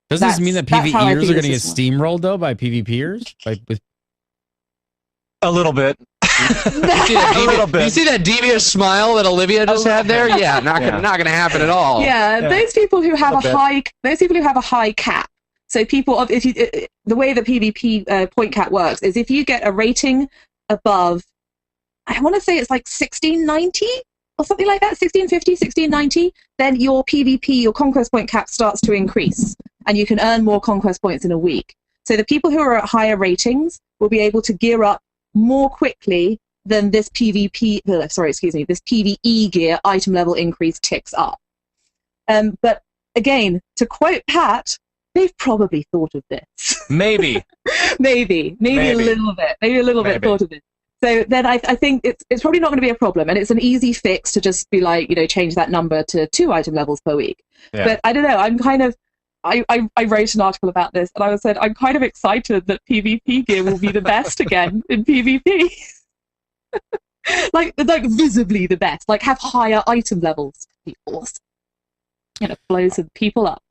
S1: Does this mean that PvEers are going to get steamrolled though by PvPers?
S4: A little bit.
S5: A little bit. You see that devious smile that Olivia just had there? Yeah, not gonna happen at all.
S3: Yeah, those people who have a high cap. So people, the way the PvP point cap works is if you get a rating above, I want to say it's like 1690, or something like that, 1650, 1690, then your PvP, your conquest point cap starts to increase, and you can earn more conquest points in a week. So the people who are at higher ratings will be able to gear up more quickly than this this PvE gear item level increase ticks up. But again, to quote Pat, they've probably thought of this.
S4: Maybe.
S3: maybe a little bit. Maybe a little bit thought of this. So then I think it's probably not going to be a problem, and it's an easy fix to just be like, change that number to 2 item levels per week. Yeah. But I don't know. I'm kind of I wrote an article about this, and I said I'm kind of excited that PvP gear will be the best again in PvP. like visibly the best. Like have higher item levels. Be awesome. Blow some people up.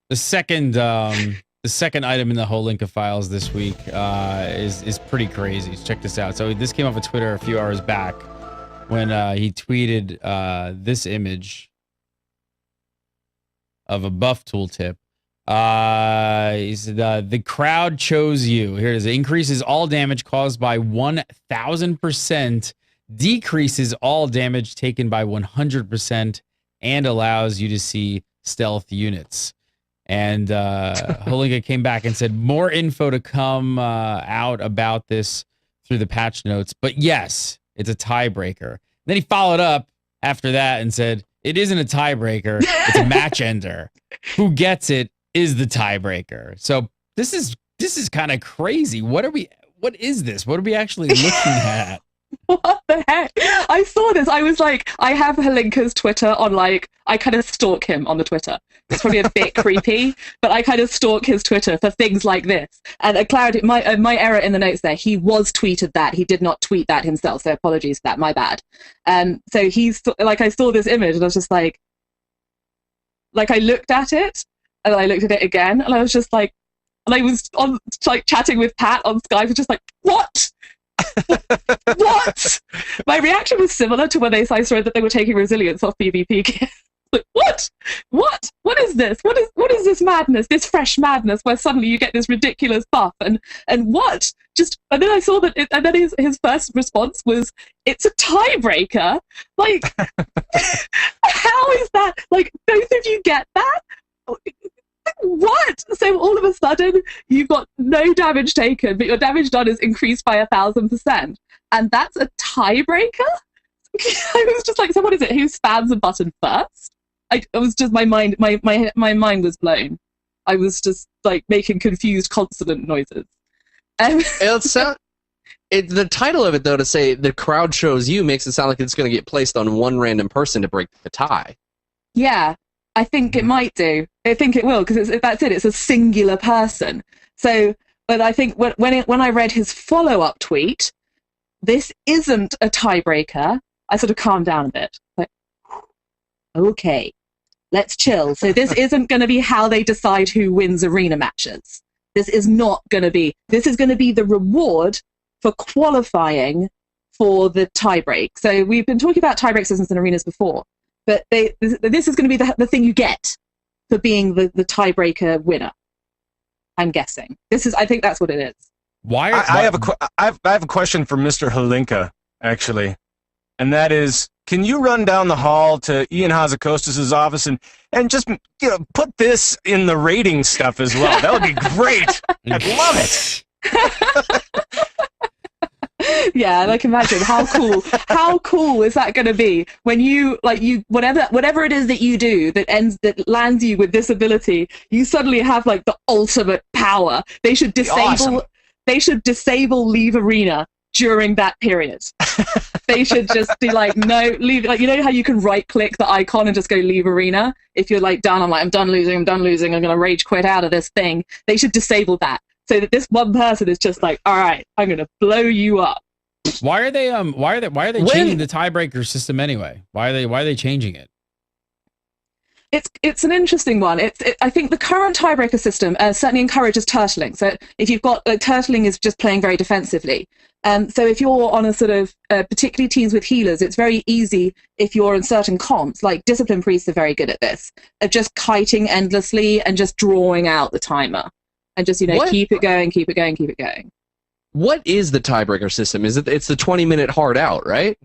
S1: The second item in the whole link of files this week is pretty crazy. So check this out. So this came off of Twitter a few hours back when he tweeted this image of a buff tooltip. He said, the crowd chose you. Here it is. It increases all damage caused by 1,000%, decreases all damage taken by 100%, and allows you to see stealth units. And Holinka came back and said more info to come out about this through the patch notes. But yes, it's a tiebreaker. Then he followed up after that and said, it isn't a tiebreaker. It's a match ender. Who gets it is the tiebreaker. So this is kind of crazy. What is this? What are we actually looking at?
S3: What the heck? I saw this. I was like, I have Holinka's Twitter on I kind of stalk him on the Twitter. It's probably a bit creepy, but I kind of stalk his Twitter for things like this. And clarity, my error in the notes there, he was tweeted that. He did not tweet that himself, so apologies for that, my bad. So he's, I saw this image and I was just like I looked at it, and I looked at it again, and I was just like, and I was on, chatting with Pat on Skype, and just like, what? What? My reaction was similar to when I saw that they were taking resilience off PvP gear. Like, what is this? What is this madness? This fresh madness where suddenly you get this ridiculous buff and what? And then I saw that, and then his first response was, "It's a tiebreaker." Like, how is that? Like, both of you get that? What? So all of a sudden you've got no damage taken, but your damage done is increased by 1,000%, and that's a tiebreaker? I was just like, so what is it? Who spams a button first? I was just, my mind was blown. I was just making confused consonant noises.
S5: The title of it, though, to say the crowd chose you makes it sound like it's going to get placed on one random person to break the tie.
S3: Yeah. I think it might do. I think it will, because that's it. It's a singular person. So, but I think when I read his follow-up tweet, this isn't a tiebreaker, I sort of calmed down a bit. Like, okay, let's chill. So this isn't going to be how they decide who wins arena matches. This is not going to be. This is going to be the reward for qualifying for the tiebreak. So we've been talking about tiebreak systems in arenas before. But this is going to be the thing you get for being the tiebreaker winner. I'm guessing. I think that's what it is.
S4: Why? I have a question for Mr. Holinka, actually, and that is, can you run down the hall to Ian Hazakostas' office and just put this in the rating stuff as well? That would be great. I'd love it.
S3: Yeah, and I can imagine how cool is that going to be when you whatever it is that you do that lands you with this ability, you suddenly have the ultimate power. They should disable leave arena during that period. They should just be no, leave. You know how you can right click the icon and just go leave arena if you're done. I'm done losing. I'm going to rage quit out of this thing. They should disable that, so that this one person is just all right, I'm going to blow you up.
S1: Why are they changing the tiebreaker system anyway? Why are they changing it?
S3: It's an interesting one. I think the current tiebreaker system certainly encourages turtling. So if you've got turtling is just playing very defensively. So if you're on a sort of particularly teams with healers, it's very easy if you're in certain comps. Like Discipline Priests are very good at this, of just kiting endlessly and just drawing out the timer and just keep it going, keep it going, keep it going.
S5: What is the tiebreaker system? It's the 20-minute hard out, right?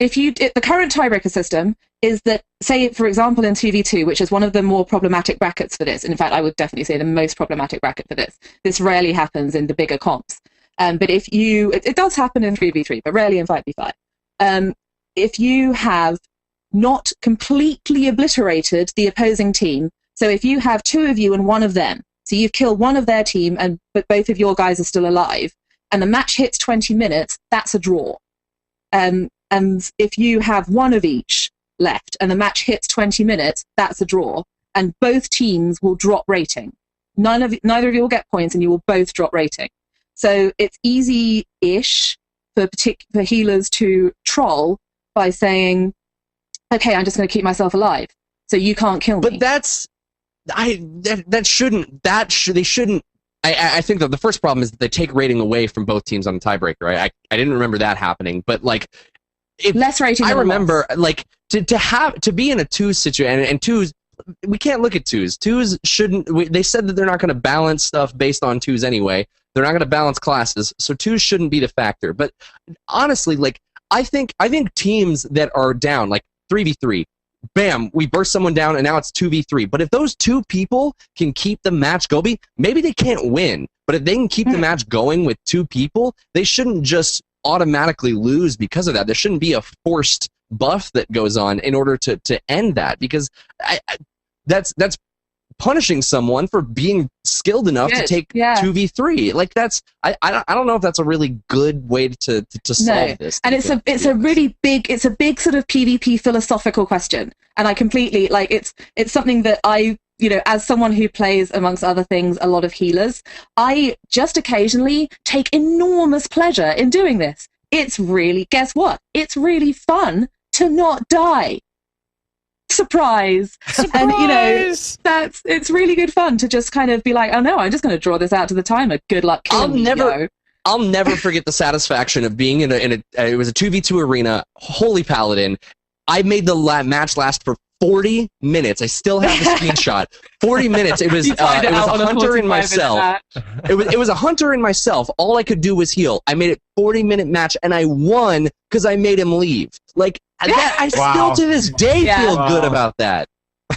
S3: the current tiebreaker system is that, say, for example, in 2v2, which is one of the more problematic brackets for this. In fact, I would definitely say the most problematic bracket for this. This rarely happens in the bigger comps. But it does happen in 3v3, but rarely in 5v5. If you have not completely obliterated the opposing team, so if you have two of you and one of them, so you've killed one of their team, but both of your guys are still alive, and the match hits 20 minutes, that's a draw. And if you have one of each left and the match hits 20 minutes, that's a draw. And both teams will drop rating. Neither of you will get points, and you will both drop rating. So it's easy-ish for healers to troll by saying, okay, I'm just going to keep myself alive, so you can't kill me.
S5: But they shouldn't. I think that the first problem is that they take rating away from both teams on the tiebreaker. Right? I didn't remember that happening, but like,
S3: less rating.
S5: I remember like to be in a twos situation, and twos, we can't look at twos. Twos shouldn't. They said that they're not going to balance stuff based on twos anyway. They're not going to balance classes, so twos shouldn't be the factor. But honestly, like, I think teams that are down, like 3v3, bam, we burst someone down, and now it's 2v3. But if those two people can keep the match going, maybe they can't win, but if they can keep the match going with two people, they shouldn't just automatically lose because of that. There shouldn't be a forced buff that goes on in order to end that, because that's punishing someone for being skilled enough to take 2v3. Like, that's I don't know if that's a really good way to solve this.
S3: And it's a big sort of PvP philosophical question. And I completely it's something that I, as someone who plays, amongst other things, a lot of healers, I just occasionally take enormous pleasure in doing this. It's really, guess what? It's really fun to not die. Surprise. And it's really good fun to just kind of be like, oh no, I'm just going to draw this out to the timer. Good luck killing me.
S5: I'll never forget the satisfaction of being in it was a 2v2 arena, Holy Paladin. I made the match last for 40 minutes. I still have the screenshot. 40 minutes. It was a hunter and myself. It was a hunter and myself. All I could do was heal. I made it 40-minute match, and I won because I made him leave. Like, that, I still to this day feel good about that.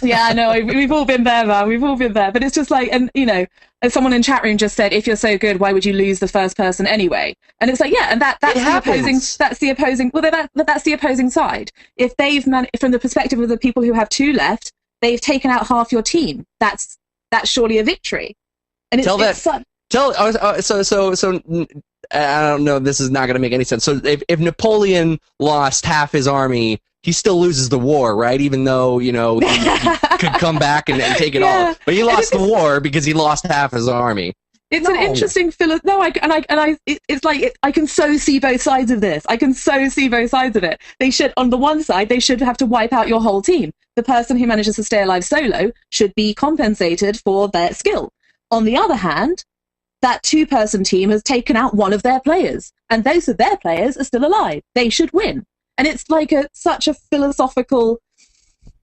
S3: Yeah, no, we've all been there, man. We've all been there. But it's just like, and as someone in chat room just said, if you're so good, why would you lose the first person anyway? And it's like, yeah, and that's the opposing side. If they've from the perspective of the people who have two left, they've taken out half your team. That's surely a victory. And I don't know, this is not going to make any sense. So if Napoleon lost half his army, he still loses the war, right? Even though, he could come back and take it all. But he lost the war because he lost half his army. It's an interesting it's like I can so see both sides of this. I can so see both sides of it. They should, on the one side, they should have to wipe out your whole team. The person who manages to stay alive solo should be compensated for their skill. On the other hand, that two-person team has taken out one of their players, and those of their players are still alive. They should win. And it's like such a philosophical.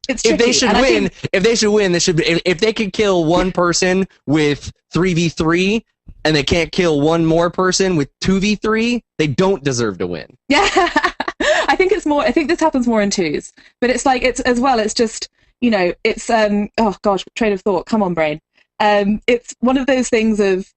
S3: It's tricky. If they should win, they should. If they could kill one person with 3v3, and they can't kill one more person with 2v3, they don't deserve to win. Yeah, I think it's more. I think this happens more in twos, but it's like it's as well. It's just it's oh gosh, train of thought. Come on, brain. It's one of those things of.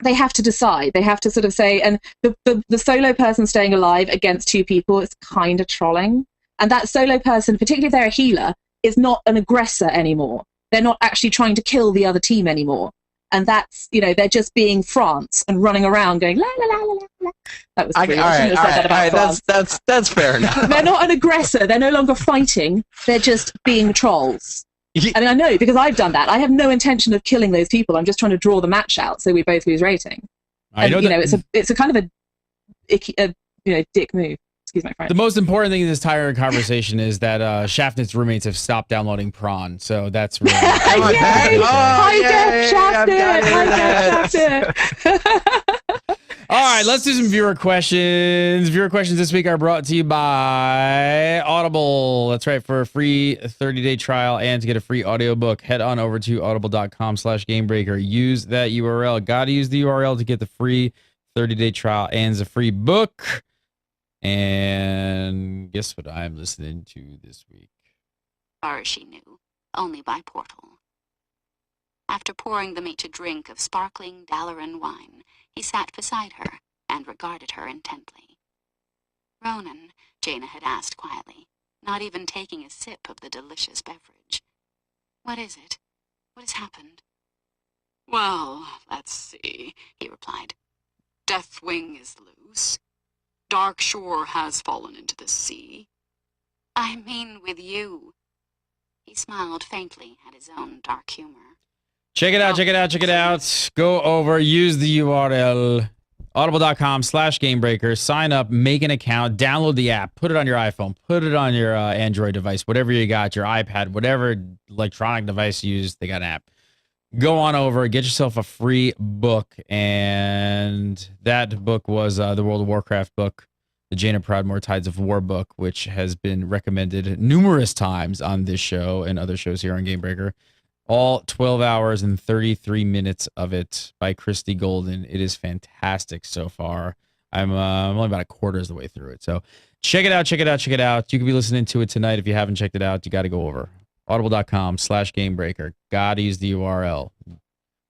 S3: They have to decide. They have to sort of say, and the solo person staying alive against two people is kind of trolling. And that solo person, particularly if they're a healer, is not an aggressor anymore. They're not actually trying to kill the other team anymore. And that's, they're just being France and running around going, la, la, la, la, la. That was weird. I shouldn't have said that about France.
S5: That's fair enough.
S3: They're not an aggressor. They're no longer fighting. They're just being trolls. I mean, I know, because I've done that. I have no intention of killing those people. I'm just trying to draw the match out so we both lose rating. It's a kind of a dick move. Excuse my French.
S1: The most important thing in this entire conversation is that Shaftnet's roommates have stopped downloading Prawn, so that's really. All right, let's do some viewer questions. Viewer questions this week are brought to you by Audible. That's right. For a free 30-day trial and to get a free audiobook, head on over to audible.com/gamebreaker. Use that URL. Got to use the URL to get the free 30-day trial and the free book. And guess what I'm listening to this week?
S6: Far she knew, only by portal. After pouring the mate a drink of sparkling Dalaran wine, he sat beside her and regarded her intently. Ronan, Jaina had asked quietly, not even taking a sip of the delicious beverage. What is it? What has happened? Well, let's see, he replied. Deathwing is loose. Darkshore has fallen into the sea. I mean with you. He smiled faintly at his own dark humor.
S1: Check it out, check it out, check it out. Go over, use the URL, audible.com/gamebreaker, sign up, make an account, download the app, put it on your iPhone, put it on your Android device, whatever you got, your iPad, whatever electronic device you use, they got an app. Go on over, get yourself a free book, and that book was the World of Warcraft book, the Jaina Proudmoore Tides of War book, which has been recommended numerous times on this show and other shows here on Gamebreaker. All 12 hours and 33 minutes of it by Christy Golden. It is fantastic so far. I'm only about a quarter of the way through it. So check it out, check it out, check it out. You could be listening to it tonight. If you haven't checked it out, you got to go over. Audible.com/gamebreaker. Gotta use the URL.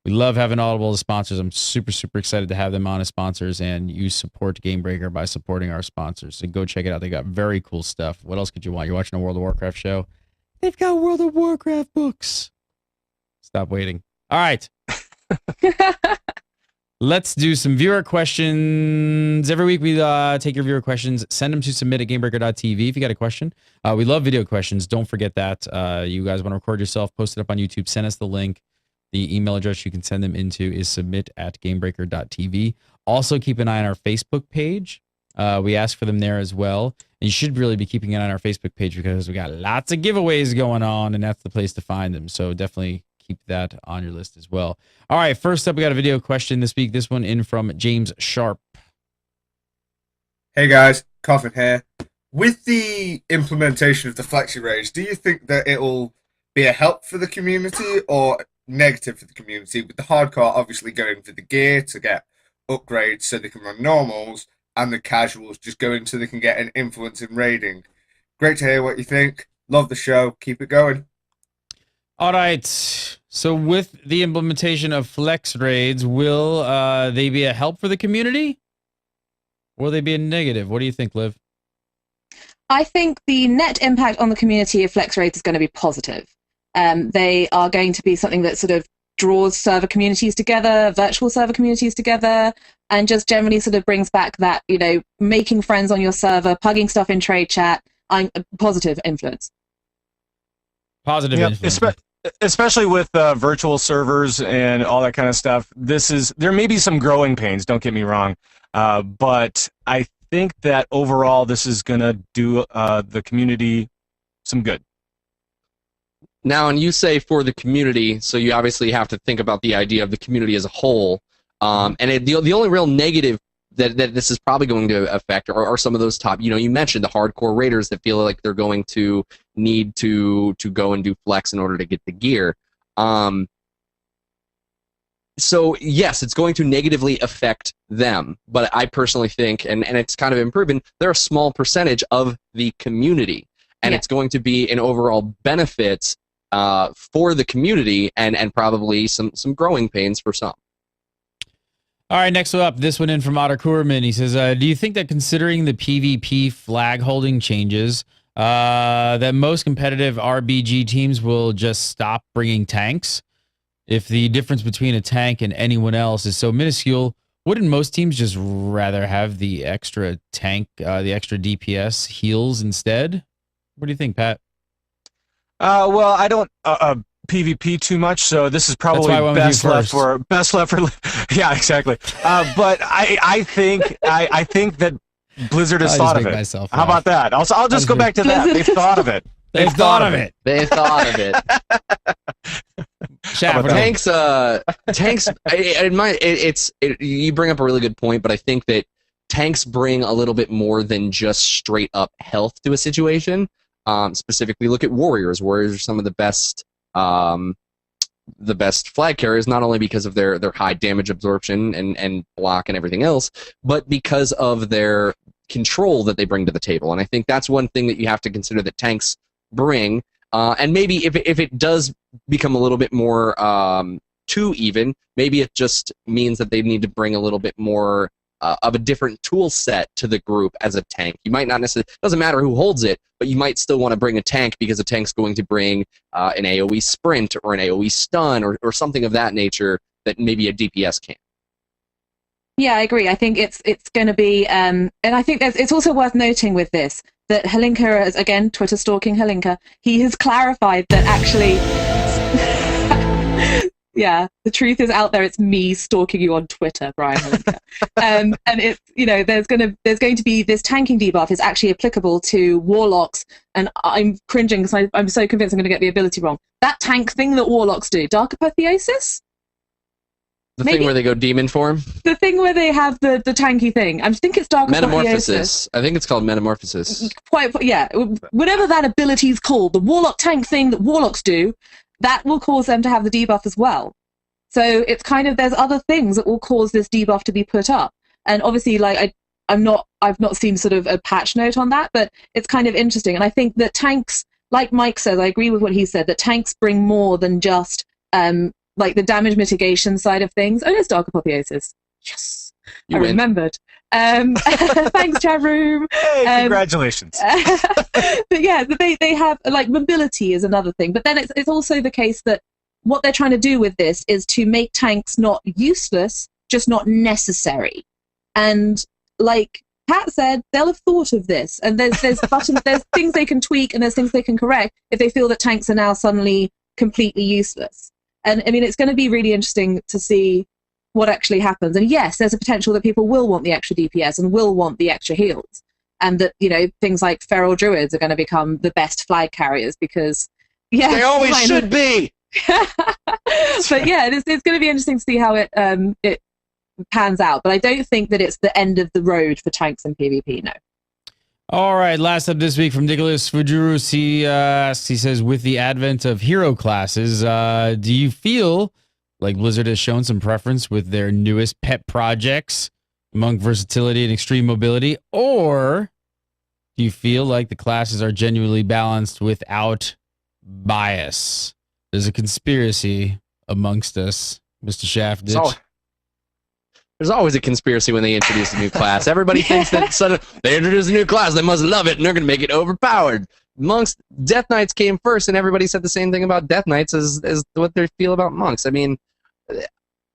S1: We love having Audible as sponsors. I'm super, super excited to have them on as sponsors, and you support Gamebreaker by supporting our sponsors. So go check it out. They got very cool stuff. What else could you want? You're watching a World of Warcraft show? They've got World of Warcraft books. Stop waiting. All right. Let's do some viewer questions. Every week we take your viewer questions, send them to submit@gamebreaker.tv if you got a question. We love video questions. Don't forget that. You guys want to record yourself, post it up on YouTube, send us the link. The email address you can send them into is submit@gamebreaker.tv. Also, keep an eye on our Facebook page. We ask for them there as well. And you should really be keeping an eye on our Facebook page because we got lots of giveaways going on, and that's the place to find them. So definitely keep that on your list as well. All right, first up, we got a video question this week. This one in from James Sharp.
S7: Hey guys, Coffin here. With the implementation of the Flexi Rage, do you think that it'll be a help for the community or negative for the community? With the hardcore obviously going for the gear to get upgrades so they can run normals, and the casuals just going so they can get an influence in raiding. Great to hear what you think. Love the show. Keep it going.
S1: All right. So with the implementation of flex raids, will they be a help for the community? Or will they be a negative? What do you think, Liv?
S3: I think the net impact on the community of flex raids is going to be positive. They are going to be something that sort of draws server communities together, virtual server communities together, and just generally sort of brings back that, you know, making friends on your server, plugging stuff in trade chat, positive influence.
S1: Positive influence.
S4: Especially with virtual servers and all that kind of stuff. There may be some growing pains, don't get me wrong, but I think that overall this is going to do the community some good.
S5: Now, and you say for the community, so you obviously have to think about the idea of the community as a whole. The only real negative that this is probably going to affect are some of those top, you mentioned the hardcore raiders that feel like they're going to need to go and do flex in order to get the gear. So yes, it's going to negatively affect them, but I personally think, and it's kind of been proven, they're a small percentage of the community, and it's going to be an overall benefit for the community, and probably some growing pains for some.
S1: All right, next up, this one in from Otter Kurman. He says, do you think that considering the PvP flag holding changes, that most competitive RBG teams will just stop bringing tanks? If the difference between a tank and anyone else is so minuscule, wouldn't most teams just rather have the extra tank, the extra DPS heals instead? What do you think, Pat?
S4: Well, I don't PvP too much, so this is probably best left for yeah, exactly. But I think that Blizzard has thought of it. How about that? I'll just go back to that. They've thought of it.
S1: They've thought of it.
S5: They thought of it. Tanks. You bring up a really good point, but I think that tanks bring a little bit more than just straight up health to a situation. Specifically, look at warriors. Warriors are some of the best flag carriers, not only because of their high damage absorption and block and everything else, but because of their control that they bring to the table. And I think that's one thing that you have to consider that tanks bring. And maybe if it does become a little bit more too even, maybe it just means that they need to bring a little bit more of a different tool set to the group as a tank. You might not necessarily, doesn't matter who holds it, but you might still want to bring a tank because a tank's going to bring an AoE sprint or an AoE stun or something of that nature that maybe a DPS can't.
S3: Yeah, I agree. I think it's going to be, and I think it's also worth noting with this that Helinka is, again, Twitter stalking Helinka, he has clarified that actually, yeah, the truth is out there. It's me stalking you on Twitter, Brian Helinka. And it's, there's going to be this tanking debuff is actually applicable to warlocks, and I'm cringing because I'm so convinced I'm going to get the ability wrong. That tank thing that warlocks do, Dark Apotheosis?
S5: The thing where they go demon form?
S3: The thing where they have the tanky thing. I think it's Dark
S5: Metamorphosis. I think it's called Metamorphosis.
S3: Yeah. Whatever that ability is called, the Warlock tank thing that Warlocks do, that will cause them to have the debuff as well. So it's kind of, there's other things that will cause this debuff to be put up. And obviously, like, I've not seen sort of a patch note on that, but it's kind of interesting. And I think that tanks, like Mike says, I agree with what he said, that tanks bring more than just like the damage mitigation side of things. Oh, there's Dark Apotheosis. Yes, I remembered. Thanks, chat room.
S4: Hey, congratulations.
S3: But yeah, they have, like, mobility is another thing. But then it's also the case that what they're trying to do with this is to make tanks not useless, just not necessary. And like Pat said, they'll have thought of this. And there's buttons, there's things they can tweak, and there's things they can correct if they feel that tanks are now suddenly completely useless. And I mean, it's going to be really interesting to see what actually happens. And yes, there's a potential that people will want the extra DPS and will want the extra heals. And that, things like feral druids are going to become the best flag carriers because, yeah.
S5: They always should be!
S3: But yeah, it's going to be interesting to see how it pans out. But I don't think that it's the end of the road for tanks in PvP, no.
S1: All right, last up this week from Nicholas Fujurus. He says, with the advent of hero classes, do you feel like Blizzard has shown some preference with their newest pet projects among versatility and extreme mobility? Or do you feel like the classes are genuinely balanced without bias? There's a conspiracy amongst us, Mr. Shaftditch.
S5: There's always a conspiracy when they introduce a new class. Everybody thinks that they introduce a new class, they must love it, and they're going to make it overpowered. Monks, Death Knights came first, and everybody said the same thing about Death Knights as what they feel about monks. I mean,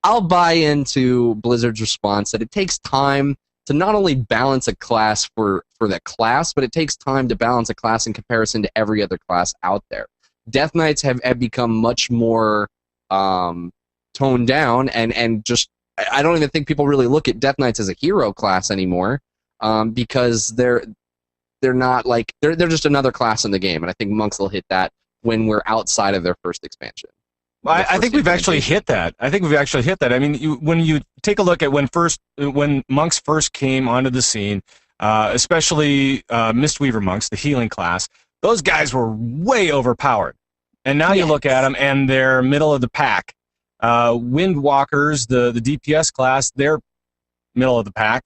S5: I'll buy into Blizzard's response that it takes time to not only balance a class for that class, but it takes time to balance a class in comparison to every other class out there. Death Knights have become much more toned down, and just I don't even think people really look at Death Knights as a hero class anymore, because they're not like they're just another class in the game, and I think monks will hit that when we're outside of their first expansion.
S4: Well, I think we've actually hit that. I mean, when you take a look at when monks first came onto the scene, especially Mistweaver monks, the healing class, those guys were way overpowered, and now you look at them and they're middle of the pack. Windwalkers, the DPS class, they're middle of the pack,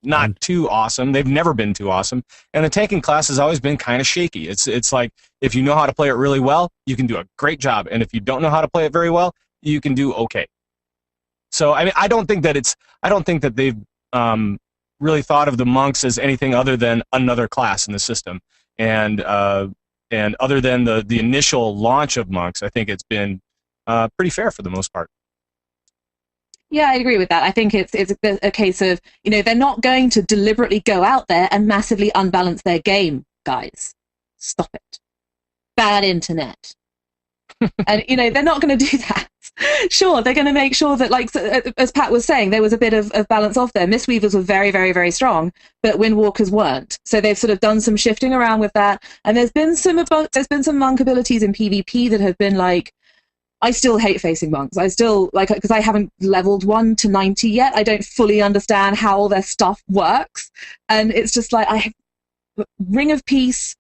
S4: not too awesome. They've never been too awesome. And the tanking class has always been kind of shaky. It's like, if you know how to play it really well, you can do a great job. And if you don't know how to play it very well, you can do okay. So, I mean, I don't think that they've really thought of the monks as anything other than another class in the system. And other than the initial launch of monks, I think it's been pretty fair for the most part.
S3: Yeah, I agree with that. I think it's a case of, they're not going to deliberately go out there and massively unbalance their game, guys. Stop it. Bad internet. And, they're not going to do that. Sure, they're going to make sure that, like, as Pat was saying, there was a bit of balance off there. Mistweavers were very, very, very strong, but Windwalkers weren't. So they've sort of done some shifting around with that. And there's been some monk abilities in PvP that have been like, I still hate facing monks. I still, because I haven't leveled 1 to 90 yet. I don't fully understand how all their stuff works. And it's just like, Ring of Peace.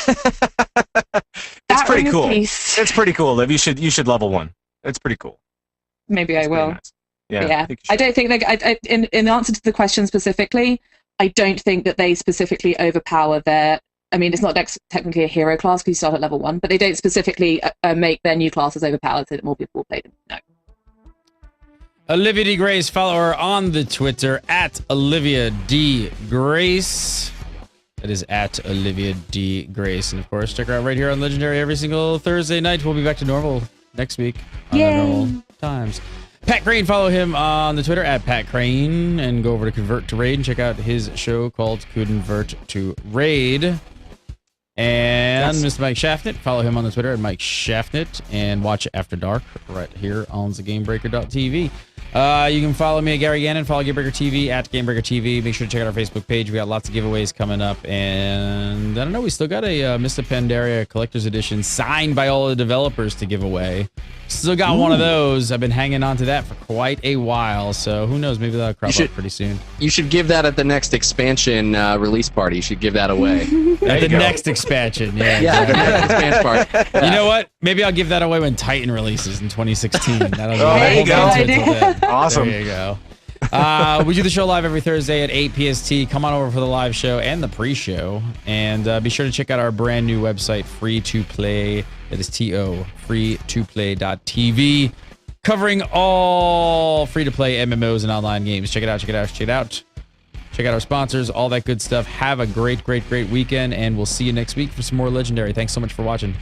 S4: It's pretty cool. It's pretty cool, Liv. You should level 1. It's pretty cool.
S3: Maybe I will.
S4: Nice.
S3: Yeah. I don't think in answer to the question specifically, I don't think that they specifically overpower their. I mean, it's not technically a hero class because you start at level 1, but they don't specifically make their new classes overpowered so that more people will play them. No.
S1: Olivia D. Grace, follow her on the Twitter at Olivia D. Grace. That is at Olivia D. Grace. And of course, check her out right here on Legendary every single Thursday night. We'll be back to normal next week on our normal times. Pat Crane, follow him on the Twitter at Pat Crane and go over to Convert to Raid and check out his show called Convert to Raid. And Mr. Mike Shaftnit, follow him on the Twitter at Mike Shaftnit and watch After Dark right here on thegamebreaker.tv. You can follow me at Gary Gannon, follow Gamebreaker TV at Gamebreaker TV. Make sure to check out our Facebook page. We got lots of giveaways coming up. And I don't know, we still got a Mr. Pandaria Collector's Edition signed by all the developers to give away. Still got one of those. I've been hanging on to that for quite a while. So who knows, maybe that'll crop up pretty soon.
S5: You should give that at the next expansion release party. You should give that away.
S1: At the next expansion,
S5: yeah, the next expansion party.
S1: You know what? Maybe I'll give that away when Titan releases in 2016.
S4: There you go. Awesome.
S1: There you go. We do the show live every Thursday at 8 PST. Come on over for the live show and the pre-show. And be sure to check out our brand new website, Free to Play. That is TO, freetoplay.tv. Covering all free-to-play MMOs and online games. Check it out, check it out, check it out. Check out our sponsors, all that good stuff. Have a great, great, great weekend. And we'll see you next week for some more Legendary. Thanks so much for watching.